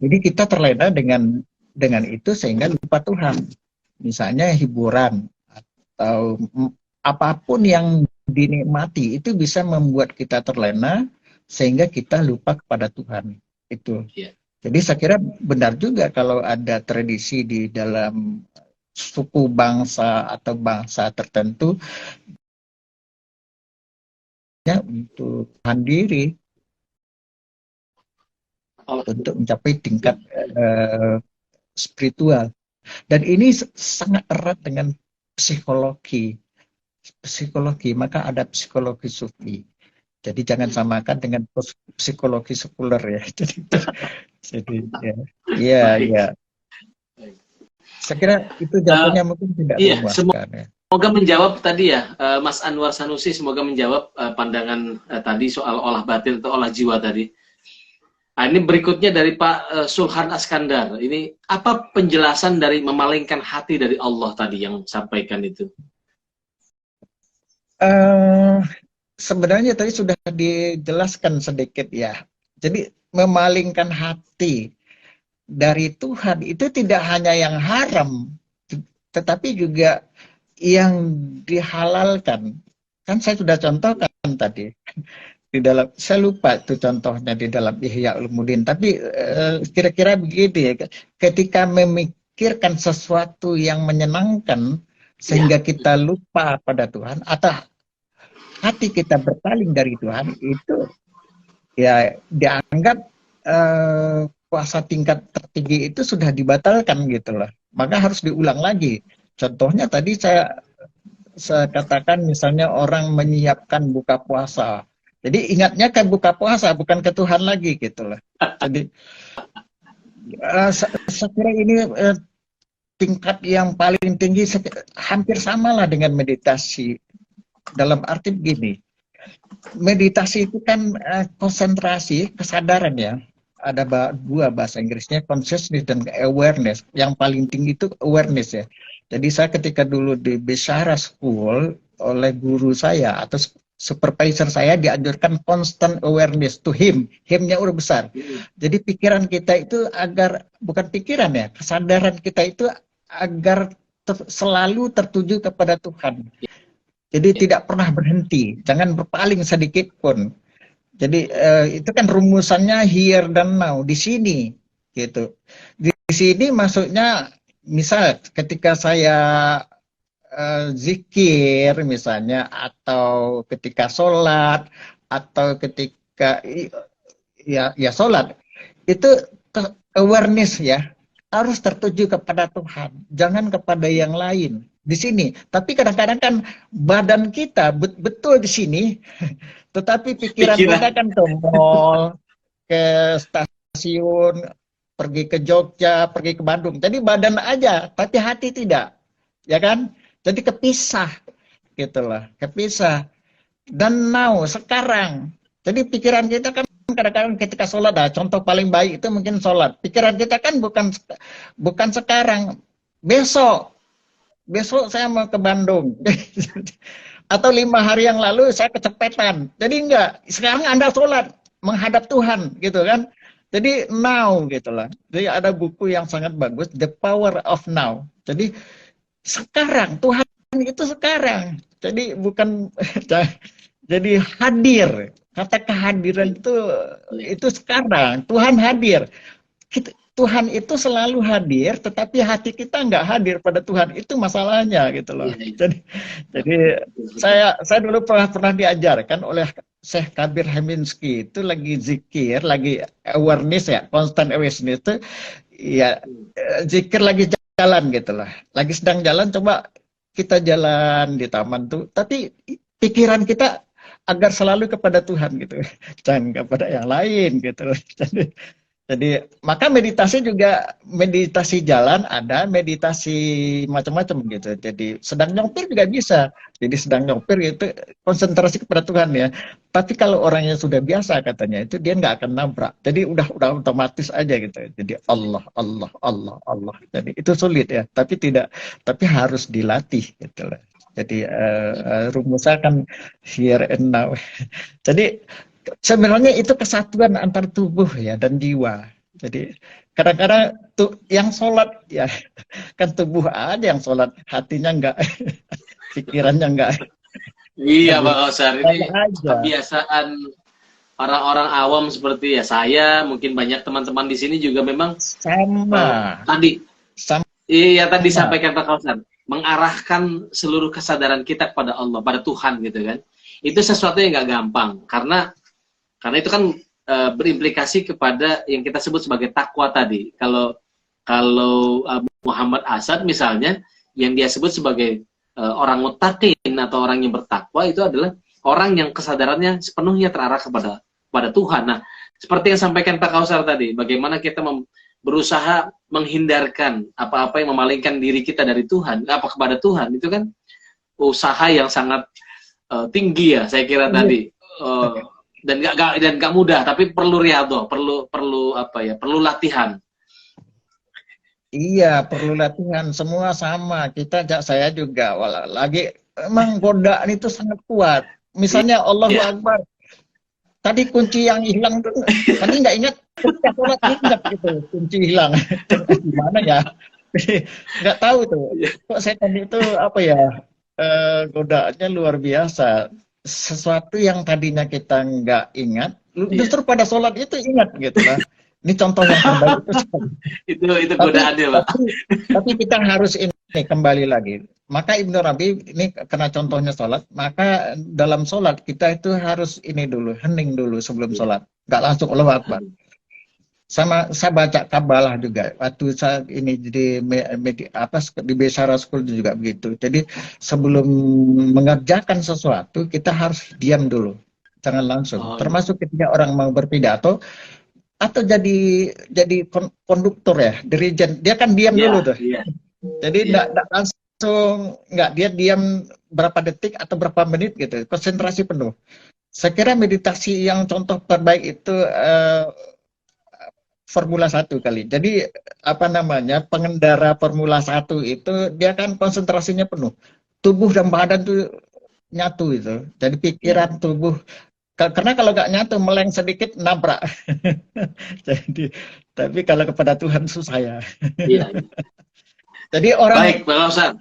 Jadi kita terlena dengan itu sehingga lupa Tuhan. Misalnya hiburan atau apapun yang dinikmati itu bisa membuat kita terlena sehingga kita lupa kepada Tuhan itu. Jadi saya kira benar juga kalau ada tradisi di dalam suku bangsa atau bangsa tertentu ya untuk tahan diri untuk mencapai tingkat spiritual, dan ini sangat erat dengan psikologi, maka ada psikologi sufi. Jadi jangan samakan dengan psikologi sekuler ya. Jadi ya. Saya kira itu jatuhnya mungkin tidak memuaskan ya. Semoga menjawab tadi ya, Mas Anwar Sanusi, semoga menjawab pandangan tadi soal olah batin atau olah jiwa tadi. Nah, ini berikutnya dari Pak Sulhan Askandar. Ini apa penjelasan dari memalingkan hati dari Allah tadi yang sampaikan itu? Sebenarnya tadi sudah dijelaskan sedikit ya. Jadi memalingkan hati dari Tuhan itu tidak hanya yang haram, tetapi juga yang dihalalkan. Kan saya sudah contohkan tadi di dalam, saya lupa itu contohnya di dalam Ihya Ulumuddin, tapi kira-kira begitu ya. Ketika memikirkan sesuatu yang menyenangkan sehingga kita lupa pada Tuhan atau hati kita berpaling dari Tuhan, itu ya dianggap puasa tingkat tertinggi itu sudah dibatalkan gitu loh. Maka harus diulang lagi. Contohnya tadi saya katakan misalnya orang menyiapkan buka puasa. Jadi ingatnya ke buka puasa, bukan ke Tuhan lagi gitu loh. Jadi saya kira ini tingkat yang paling tinggi, hampir samalah dengan meditasi. Dalam arti begini, meditasi itu kan konsentrasi, kesadaran ya. Ada dua bahasa Inggrisnya, consciousness dan awareness. Yang paling tinggi itu awareness ya. Jadi saya ketika dulu di Bishara School, oleh guru saya atau supervisor saya dianjurkan constant awareness to him. Him-nya udah besar. Jadi pikiran kita itu agar, bukan pikiran ya, kesadaran kita itu agar selalu tertuju kepada Tuhan. Jadi tidak pernah berhenti, jangan berpaling sedikit pun. Jadi itu kan rumusannya here dan now, di sini gitu. Di sini maksudnya misal ketika saya zikir misalnya, atau ketika sholat, atau ketika ya sholat, itu awareness ya, harus tertuju kepada Tuhan, jangan kepada yang lain. Di sini, tapi kadang-kadang kan badan kita betul di sini, tetapi pikiran kita kan ke mall, ke stasiun, pergi ke Jogja, pergi ke Bandung. Jadi badan aja, tapi hati tidak, ya kan? Jadi kepisah, gitulah, kepisah. Dan now sekarang, jadi pikiran kita kan kadang-kadang ketika sholat, contoh paling baik itu mungkin sholat. Pikiran kita kan bukan sekarang, besok saya mau ke Bandung. Atau 5 hari yang lalu saya kecopetan. Jadi enggak, sekarang Anda sholat menghadap Tuhan gitu kan. Jadi now gitu lah. Jadi ada buku yang sangat bagus, The Power of Now. Jadi sekarang. Tuhan itu sekarang. Jadi bukan jadi hadir. Kata kehadiran itu sekarang. Tuhan hadir. Tuhan itu selalu hadir, tetapi hati kita nggak hadir pada Tuhan. Itu masalahnya gitu loh. Jadi saya dulu pernah diajarkan oleh Syekh Kabir Haminski, itu lagi zikir, lagi awareness ya, constant awareness itu ya, zikir lagi jalan gitu lah. Lagi sedang jalan, coba kita jalan di taman tuh, tapi pikiran kita agar selalu kepada Tuhan gitu, jangan kepada yang lain gitu. Jadi maka meditasi juga, meditasi jalan ada, meditasi macam-macam gitu. Jadi sedang nyopir juga bisa. Jadi sedang nyopir itu konsentrasi kepada Tuhan ya. Tapi kalau orangnya sudah biasa katanya itu dia nggak akan nabrak. Jadi udah otomatis aja gitu. Jadi Allah, Allah, Allah, Allah. Jadi itu sulit ya. Tapi harus dilatih gitu lah. Jadi rumusnya kan here and now. Jadi sebenarnya itu kesatuan antar tubuh ya dan jiwa. Jadi kadang-kadang tuh yang sholat ya kan tubuh aja yang sholat, hatinya enggak, pikirannya enggak. Iya Pak Kausar, ini kebiasaan orang-orang awam seperti ya saya, mungkin banyak teman-teman di sini juga memang sama. Tadi sampaikan Pak Kausar, mengarahkan seluruh kesadaran kita kepada Allah, pada Tuhan gitu kan. Itu sesuatu yang nggak gampang karena itu kan berimplikasi kepada yang kita sebut sebagai takwa tadi. Kalau Muhammad Asad misalnya, yang dia sebut sebagai orang muttaqin atau orang yang bertakwa, itu adalah orang yang kesadarannya sepenuhnya terarah kepada Tuhan. Nah, seperti yang sampaikan Pak Kausar tadi, bagaimana kita berusaha menghindarkan apa-apa yang memalingkan diri kita dari Tuhan, kepada Tuhan, itu kan usaha yang sangat tinggi ya, saya kira tadi. Dan gak mudah, tapi perlu riyadhah, perlu latihan. Iya, perlu latihan, semua sama. Saya juga lagi emang godaan itu sangat kuat. Misalnya Allahu Akbar. Tadi kunci yang hilang tuh, tadi nggak ingat, ingat gitu, kunci hilang. Gimana ya? Nggak tahu tuh. Kok setan itu godaannya luar biasa. Sesuatu yang tadinya kita nggak ingat, justru pada sholat itu ingat gitu lah. Ini contoh yang terbaik itu godaannya Pak. Tapi kita harus ini kembali lagi. Maka Ibnu Rabi ini karena contohnya sholat, maka dalam sholat kita itu harus ini dulu, hening dulu sebelum sholat, nggak langsung Allahu Akbar. Sama saya baca kabalah juga waktu saya ini jadi di Besara School juga begitu. Jadi sebelum mengerjakan sesuatu kita harus diam dulu, jangan langsung. Termasuk ketika orang mau berpidato atau jadi konduktor ya, dirijen, dia kan diam dulu tuh. Jadi enggak langsung, dia diam berapa detik atau berapa menit gitu, konsentrasi penuh. Saya kira meditasi yang contoh terbaik itu Formula 1 kali. Jadi pengendara Formula 1 itu dia kan konsentrasinya penuh. Tubuh dan badan tuh nyatu itu. Jadi pikiran, tubuh. Karena kalau nggak nyatu, meleng sedikit nabrak. Tapi kalau kepada Tuhan susah ya. Iya. Jadi orang. Baik, Pak Kausar.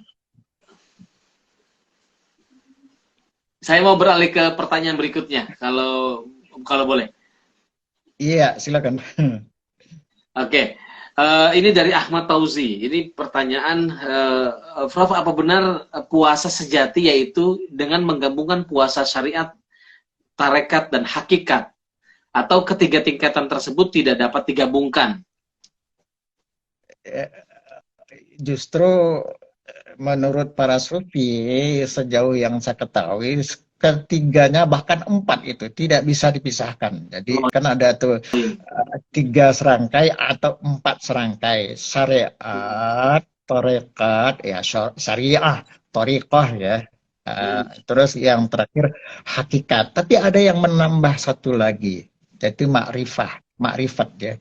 Saya mau beralih ke pertanyaan berikutnya, kalau boleh. Iya, silakan. Oke, ini dari Ahmad Tauzi. Ini pertanyaan, Prof, apa benar puasa sejati yaitu dengan menggabungkan puasa syariat, tarekat, dan hakikat? Atau ketiga tingkatan tersebut tidak dapat digabungkan? Justru menurut para sufi, sejauh yang saya ketahui, ketiganya bahkan 4 itu tidak bisa dipisahkan. Jadi kan ada tuh 3 serangkai atau 4 serangkai, syariat, tarekat, ya syariah, thariqah ya. Terus yang terakhir hakikat. Tapi ada yang menambah satu lagi, yaitu makrifat ya.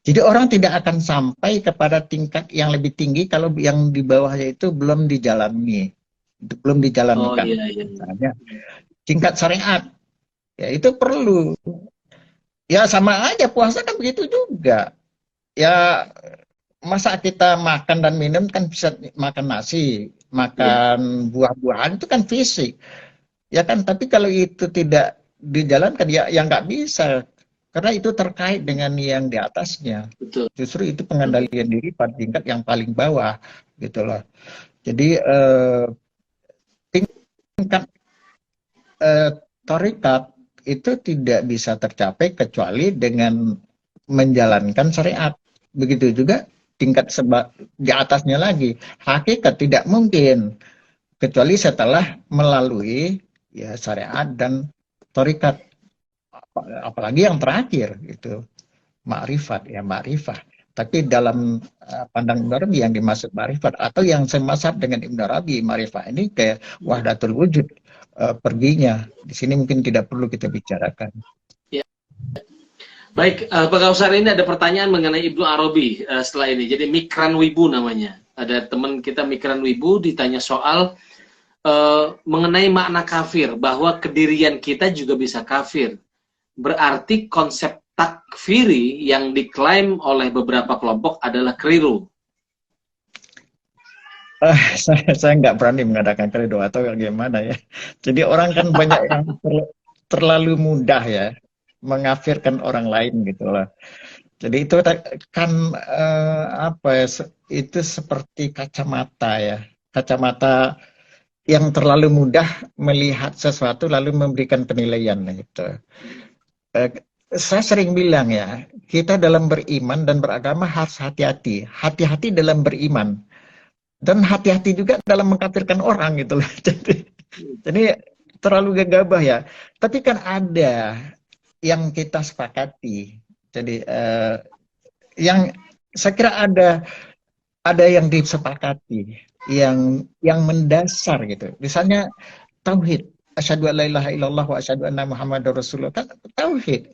Jadi orang tidak akan sampai kepada tingkat yang lebih tinggi kalau yang di bawahnya itu belum dijalani. Belum dijalankan. Misalnya tingkat syariat ya itu perlu, ya sama aja puasa kan begitu juga ya. Masa kita makan dan minum kan bisa makan nasi, makan buah-buahan itu kan fisik, ya kan? Tapi kalau itu tidak dijalankan, ya nggak bisa, karena itu terkait dengan yang di atasnya. Betul. Justru itu pengendalian diri pada tingkat yang paling bawah, gitu loh. Jadi tingkat tarekat itu tidak bisa tercapai kecuali dengan menjalankan syariat. Begitu juga tingkat di atasnya lagi. Hakikat tidak mungkin kecuali setelah melalui ya syariat dan tarekat. Apalagi yang terakhir itu makrifat, ya makrifah. Tapi dalam pandang Ibn Arabi yang dimaksud makrifat atau yang semasab dengan Ibn Arabi, makrifat ini kayak wahdatul wujud, perginya. Di sini mungkin tidak perlu kita bicarakan. Ya. Baik, Pak Kausar, ini ada pertanyaan mengenai Ibnu Arabi setelah ini. Jadi Mikran Wibu namanya. Ada teman kita Mikran Wibu ditanya soal mengenai makna kafir, bahwa kedirian kita juga bisa kafir. Berarti konsep takfiri yang diklaim oleh beberapa kelompok adalah keliru. Saya nggak berani mengadakan keliru atau gimana ya. Jadi orang kan banyak yang terlalu mudah ya mengafirkan orang lain gitu loh. Jadi itu kan apa ya, itu seperti kacamata ya. Kacamata yang terlalu mudah melihat sesuatu lalu memberikan penilaian gitu. Saya sering bilang ya, kita dalam beriman dan beragama harus hati-hati. Hati-hati dalam beriman. Dan hati-hati juga dalam mengkafirkan orang gitu loh. Jadi terlalu gegabah ya. Tapi kan ada yang kita sepakati. Jadi yang saya kira ada yang disepakati, yang mendasar gitu. Misalnya tauhid. Asyhadu an la ilaha illallah wa asyhadu anna Muhammadar Rasulullah, kan tauhid.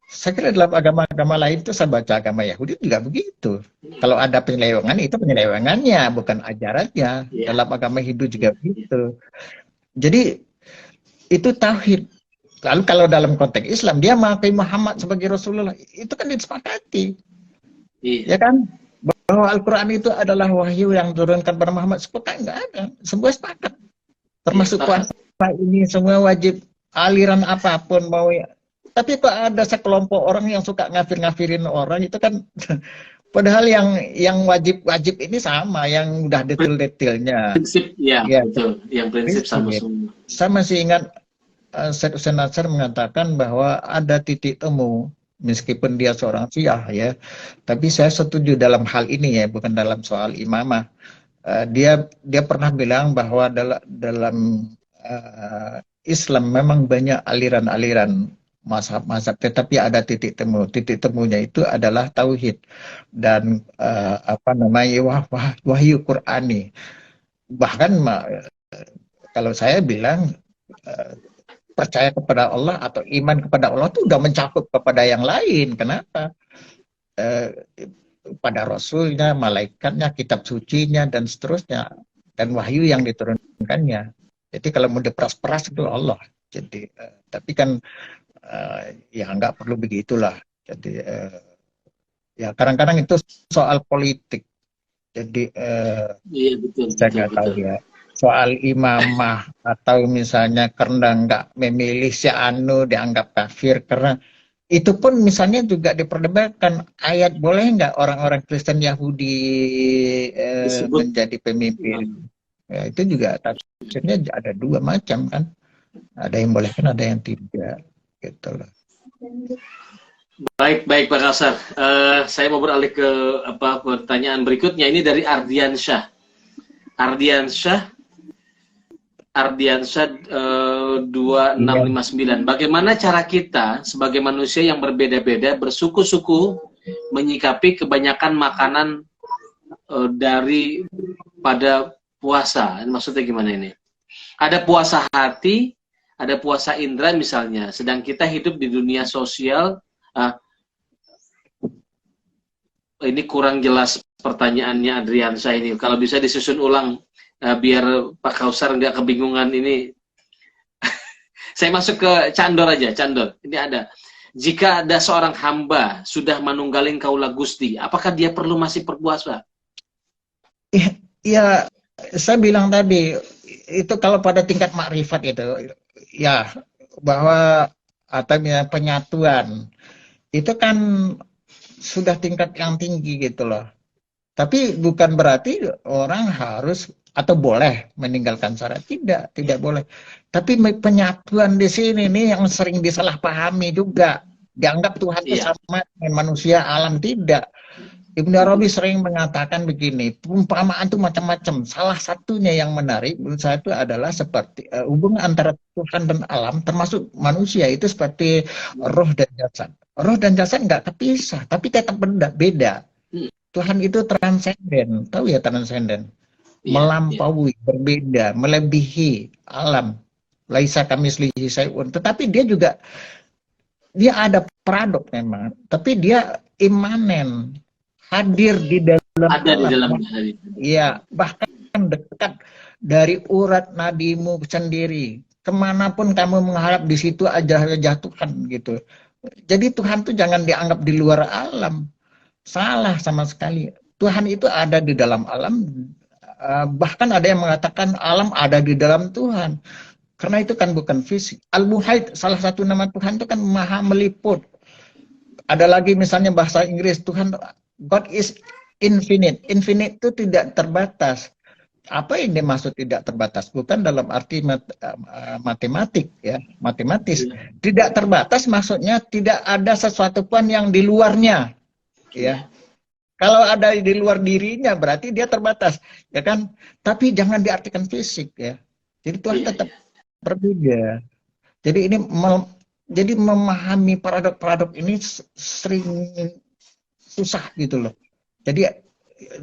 Saya kira dalam agama-agama lain itu, saya baca agama Yahudi juga begitu. Kalau ada penyelewengan, itu penyelewengannya, bukan ajarannya. Dalam agama Hindu juga begitu. Jadi itu tauhid. Lalu kalau dalam konteks Islam, dia mengakui Muhammad sebagai Rasulullah, itu kan disepakati. Ya kan? Bahwa Al-Quran itu adalah wahyu yang diturunkan kepada Muhammad, sepakat nggak ada. Semua sepakat. Termasuk puasa ini semua wajib, aliran apapun mau. Tapi kok ada sekelompok orang yang suka ngafir-ngafirin orang, itu kan padahal yang wajib ini sama, yang udah detail-detailnya. Prinsip ya, betul. Yang prinsip sama semua. Saya masih ingat Syed Hussein Nasr mengatakan bahwa ada titik temu, meskipun dia seorang Syiah ya, tapi saya setuju dalam hal ini ya, bukan dalam soal imamah. Dia pernah bilang bahwa dalam Islam memang banyak aliran-aliran mazhab-mazhab, tetapi ada titik temu. Titik temunya itu adalah tauhid dan wahyu Qur'ani. Bahkan kalau saya bilang percaya kepada Allah atau iman kepada Allah itu udah mencakup kepada yang lain. Kenapa? Pada Rasulnya, malaikatnya, kitab sucinya, dan seterusnya, dan wahyu yang diturunkannya. Jadi kalau mau diperas-peras itu Allah. Jadi tapi kan ya nggak perlu begitulah. Jadi ya kadang-kadang itu soal politik. Jadi iya, betul, saya nggak tahu ya. Soal imamah atau misalnya karena nggak memilih si anu dianggap kafir, karena itu pun misalnya juga diperdebatkan ayat, boleh nggak orang-orang Kristen Yahudi menjadi pemimpin. Ya, itu juga tafsirnya ada dua macam kan. Ada yang boleh kan, ada yang tidak. Gitu loh. Baik Pak Kausar. Saya mau beralih ke pertanyaan berikutnya. Ini dari Ardiansyah. Ardiansyah 2659. Bagaimana cara kita sebagai manusia yang berbeda-beda bersuku-suku menyikapi kebanyakan makanan pada puasa? Maksudnya gimana ini? Ada puasa hati, ada puasa indera misalnya. Sedang kita hidup di dunia sosial. Ini kurang jelas pertanyaannya Adriansyah ini. Kalau bisa disusun ulang biar Pak Kausar nggak kebingungan ini. Saya masuk ke Candor aja. Candor, ini ada. Jika ada seorang hamba sudah manunggalin kaula Gusti, apakah dia perlu masih berpuasa? Ya, saya bilang tadi itu kalau pada tingkat makrifat itu ya bahwa atau penyatuan itu kan sudah tingkat yang tinggi gitu loh. Tapi bukan berarti orang harus atau boleh meninggalkan syariat. Tidak, tidak boleh. Tapi penyatuan di sini nih yang sering disalahpahami juga. Dianggap Tuhan itu Iya. sama dengan manusia alam. Tidak. Ibnu Arabi sering mengatakan begini, perumpamaan itu macam-macam. Salah satunya yang menarik menurut saya itu adalah seperti hubungan antara Tuhan dan alam, termasuk manusia itu seperti roh dan jasad. Roh dan jasad nggak kepisah, tapi tetap beda. Hmm. Tuhan itu transenden, tahu ya transenden, Iya, melampaui, berbeda, melebihi alam. Laisa kamislihi syai'un. Tetapi dia ada paradok memang, tapi dia imanen, hadir di dalam ada di alam. dalamnya. Iya, bahkan dekat dari urat nadimu sendiri. Kemanapun kamu mengharap di situ aja Tuhan gitu. Jadi Tuhan tuh jangan dianggap di luar alam. Salah sama sekali. Tuhan itu ada di dalam alam. Bahkan ada yang mengatakan alam ada di dalam Tuhan. Karena itu kan bukan fisik. Al-Muhaid, salah satu nama Tuhan itu kan maha meliput. Ada lagi misalnya bahasa Inggris, Tuhan, God is infinite. Infinite itu tidak terbatas. Apa yang dimaksud tidak terbatas? Bukan dalam arti matematik, ya, matematis. Tidak terbatas maksudnya tidak ada sesuatu pun yang di luarnya, ya. Kalau ada di luar dirinya berarti dia terbatas, ya kan? Tapi jangan diartikan fisik, ya. Jadi Tuhan tetap berbeda. Jadi ini jadi memahami paradok-paradok ini sering susah gitu loh. Jadi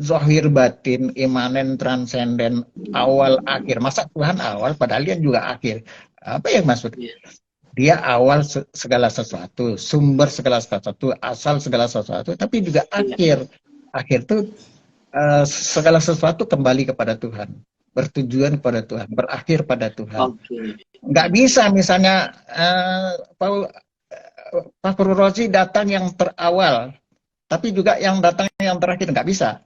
zahir batin, imanen, transenden, awal akhir. Masa Tuhan awal padahal dia juga akhir. Apa yang maksud? Dia awal segala sesuatu, sumber segala sesuatu, asal segala sesuatu, tapi juga akhir. Akhir itu segala sesuatu kembali kepada Tuhan, bertujuan kepada Tuhan, berakhir pada Tuhan. Nggak bisa misalnya Pak Rozi datang yang terawal, tapi juga yang datang yang terakhir, nggak bisa.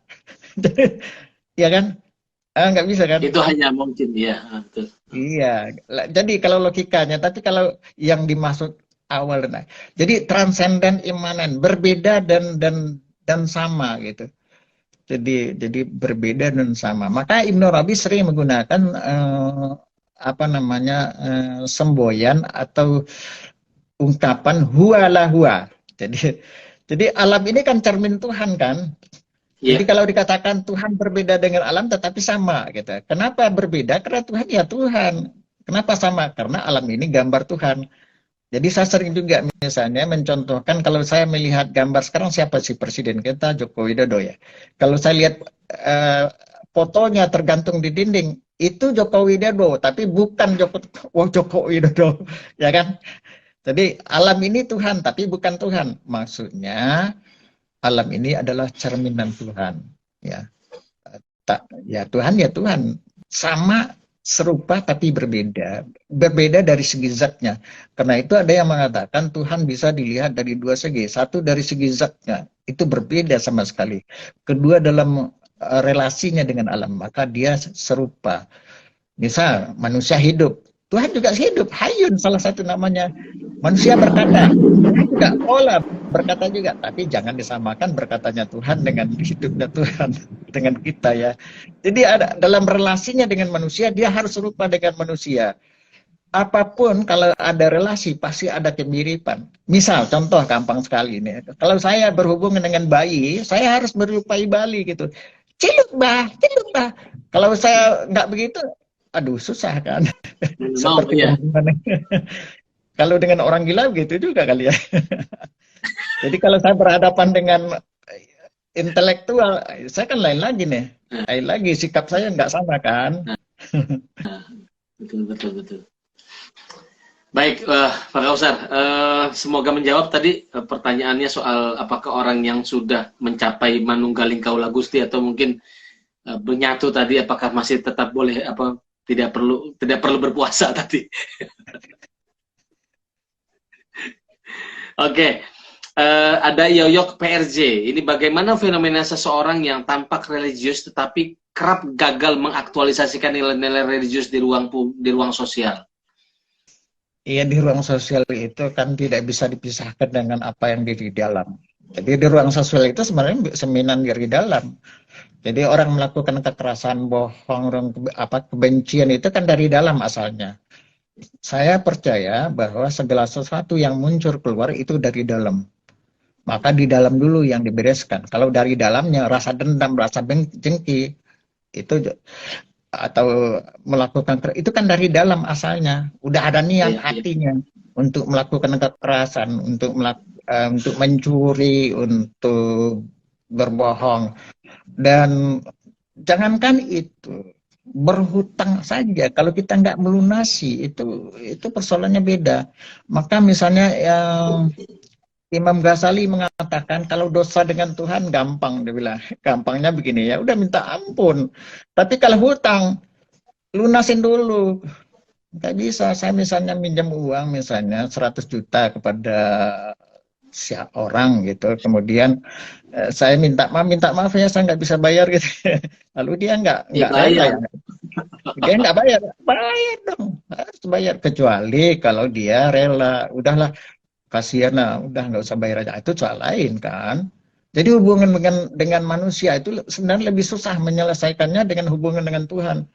Ya kan? Nggak bisa kan? Itu hanya mungkin, ya. Iya. Jadi kalau logikanya, tapi kalau yang dimaksud awal dan akhir. Jadi transenden imanen, berbeda dan sama gitu. Jadi berbeda dan sama. Maka Ibnu Arabi sering menggunakan semboyan atau ungkapan huwa la huwa. Jadi alam ini kan cermin Tuhan kan. Jadi kalau dikatakan Tuhan berbeda dengan alam tetapi sama gitu. Kenapa berbeda? Karena Tuhan ya Tuhan. Kenapa sama? Karena alam ini gambar Tuhan. Jadi saya sering juga misalnya mencontohkan kalau saya melihat gambar sekarang siapa sih presiden kita, Joko Widodo ya. Kalau saya lihat fotonya tergantung di dinding, itu Joko Widodo, tapi bukan Joko Widodo, ya kan? Jadi alam ini Tuhan, tapi bukan Tuhan. Maksudnya alam ini adalah cerminan Tuhan, ya. Ya Tuhan ya Tuhan, sama, serupa tapi berbeda dari segi zatnya. Karena itu ada yang mengatakan Tuhan bisa dilihat dari dua segi. Satu dari segi zatnya, itu berbeda sama sekali. Kedua dalam relasinya dengan alam, maka dia serupa. Misal manusia hidup, Tuhan juga hidup, Hayyun salah satu namanya. Manusia berkata, juga olah berkata juga, tapi jangan disamakan berkatanya Tuhan dengan hidupnya Tuhan dengan kita ya. Jadi ada dalam relasinya dengan manusia dia harus serupa dengan manusia. Apapun kalau ada relasi pasti ada kemiripan. Misal contoh gampang sekali ini. Kalau saya berhubungan dengan bayi, saya harus menyerupai bayi gitu. Cilut bah. Kalau saya nggak begitu, aduh susah kan. Seperti kalau dengan orang gila begitu juga kali ya. Jadi kalau saya berhadapan dengan intelektual, saya kan lain lagi nih. Lain lagi, sikap saya nggak sama kan. Betul. Baik, Pak Kausar, semoga menjawab tadi pertanyaannya soal apakah orang yang sudah mencapai manunggaling kaula Gusti atau mungkin menyatu tadi, apakah masih tetap boleh tidak perlu berpuasa tadi. Oke. Ada Yoyok PRJ. Ini bagaimana fenomena seseorang yang tampak religius tetapi kerap gagal mengaktualisasikan nilai-nilai religius di ruang sosial? Iya, di ruang sosial itu kan tidak bisa dipisahkan dengan apa yang di dalam. Jadi di ruang sosial itu sebenarnya seminan di dalam. Jadi orang melakukan kekerasan, bohong, kebencian itu kan dari dalam asalnya. Saya percaya bahwa segala sesuatu yang muncul keluar itu dari dalam. Maka di dalam dulu yang dibereskan. Kalau dari dalamnya rasa dendam, rasa jengki, itu atau melakukan itu kan dari dalam asalnya. Udah ada niat hatinya untuk melakukan kekerasan, untuk mencuri, untuk berbohong. Dan jangankan itu, berhutang saja kalau kita nggak melunasi itu persoalannya beda. Maka misalnya Imam Ghazali mengatakan kalau dosa dengan Tuhan gampang, dia bilang gampangnya begini, ya udah minta ampun. Tapi kalau hutang lunasin dulu. Nggak bisa. Saya misalnya minjam uang misalnya 100 juta kepada orang gitu, kemudian saya minta maaf ya, saya nggak bisa bayar gitu. Lalu dia nggak rela ya. Dia nggak bayar dong, harus bayar, kecuali kalau dia rela, udahlah kasihan, udah nggak usah bayar aja, itu soal lain kan. Jadi hubungan dengan manusia itu sebenarnya lebih susah menyelesaikannya dengan hubungan dengan Tuhan.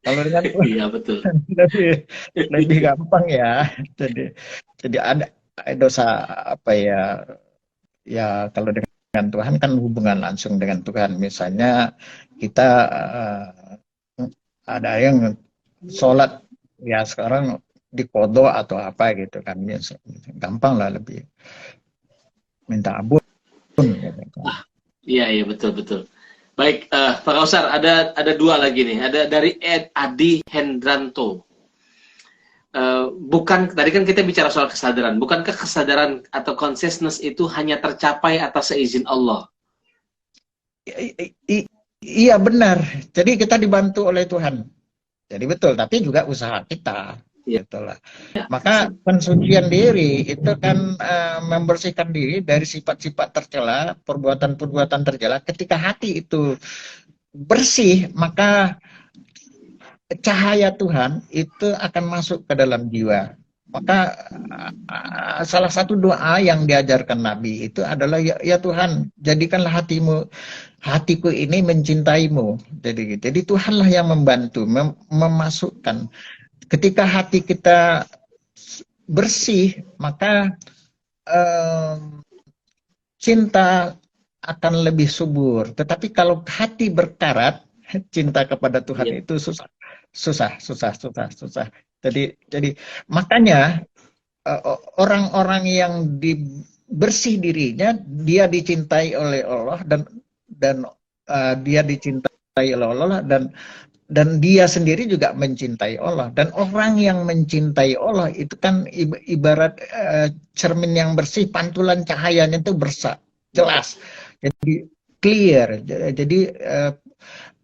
Kalau dengan Tuhan iya betul, lebih gampang ya. Jadi ada dosa apa ya? Ya kalau dengan Tuhan kan hubungan langsung dengan Tuhan. Misalnya kita ada yang sholat ya sekarang dikodok atau apa gitu kan, gampang lah, lebih minta ampun. Iya betul. Baik, Pak Kausar, ada dua lagi nih. Ada dari Ed Adi Hendranto. Bukan, tadi kan kita bicara soal kesadaran. Bukankah kesadaran atau consciousness itu hanya tercapai atas seizin Allah? Iya benar. Jadi kita dibantu oleh Tuhan. Jadi betul, tapi juga usaha kita. Itulah. Maka pensucian diri itu kan membersihkan diri dari sifat-sifat tercela, perbuatan-perbuatan tercela. Ketika hati itu bersih, maka cahaya Tuhan itu akan masuk ke dalam jiwa. Maka salah satu doa yang diajarkan Nabi itu adalah ya Tuhan, jadikanlah hatiku ini mencintaimu. Jadi Tuhanlah yang membantu, memasukkan. Ketika hati kita bersih, maka cinta akan lebih subur. Tetapi kalau hati berkarat, cinta kepada Tuhan itu susah. Jadi makanya orang-orang yang bersih dirinya, dia dicintai oleh Allah dan dia dicintai oleh Allah dan dia sendiri juga mencintai Allah. Dan orang yang mencintai Allah itu kan ibarat cermin yang bersih, pantulan cahayanya itu jelas, jadi clear. Jadi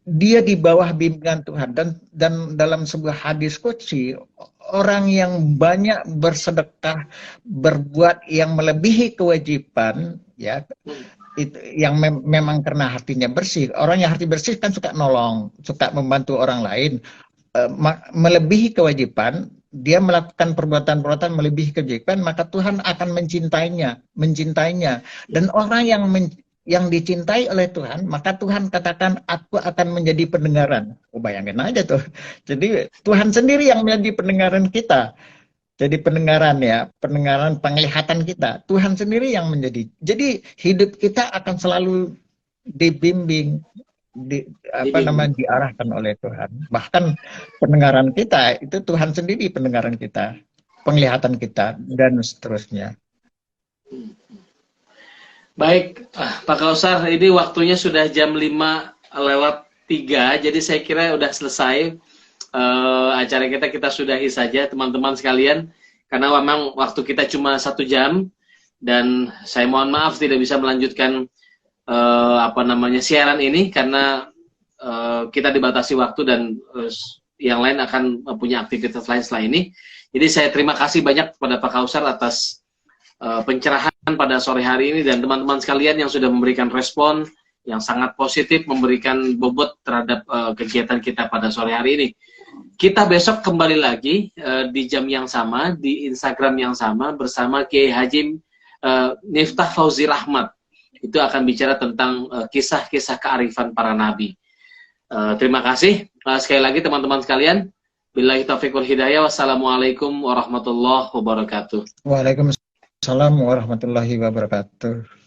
dia di bawah bimbingan Tuhan. Dan dalam sebuah hadis qudsi, orang yang banyak bersedekah, berbuat yang melebihi kewajiban, ya, itu yang memang karena hatinya bersih. Orang yang hati bersih kan suka nolong, suka membantu orang lain, melebihi kewajiban, dia melakukan perbuatan-perbuatan melebihi kewajiban, maka Tuhan akan mencintainya. Dan orang yang dicintai oleh Tuhan, maka Tuhan katakan, aku akan menjadi pendengaran. Bayangin aja tuh. Jadi Tuhan sendiri yang menjadi pendengaran kita. Jadi pendengaran penglihatan kita. Tuhan sendiri yang menjadi. Jadi hidup kita akan selalu dibimbing, diarahkan oleh Tuhan. Bahkan pendengaran kita itu Tuhan sendiri pendengaran kita, penglihatan kita, dan seterusnya. Baik, Pak Kausar, ini waktunya sudah jam 5:03, jadi saya kira udah selesai. Acara kita sudahi saja, teman-teman sekalian, karena memang waktu kita cuma 1 jam, dan saya mohon maaf tidak bisa melanjutkan siaran ini karena kita dibatasi waktu dan yang lain akan punya aktivitas lain setelah ini. Jadi saya terima kasih banyak kepada Pak Kausar atas pencerahan pada sore hari ini, dan teman-teman sekalian yang sudah memberikan respon, yang sangat positif, memberikan bobot terhadap kegiatan kita pada sore hari ini. Kita besok kembali lagi di jam yang sama, di Instagram yang sama, bersama Kiai Haji Miftah Fauzi Rahmat. Itu akan bicara tentang kisah-kisah kearifan para nabi. Terima kasih. Sekali lagi teman-teman sekalian, billahi taufiq wal hidayah. Wassalamualaikum warahmatullahi wabarakatuh. Waalaikumsalam warahmatullahi wabarakatuh.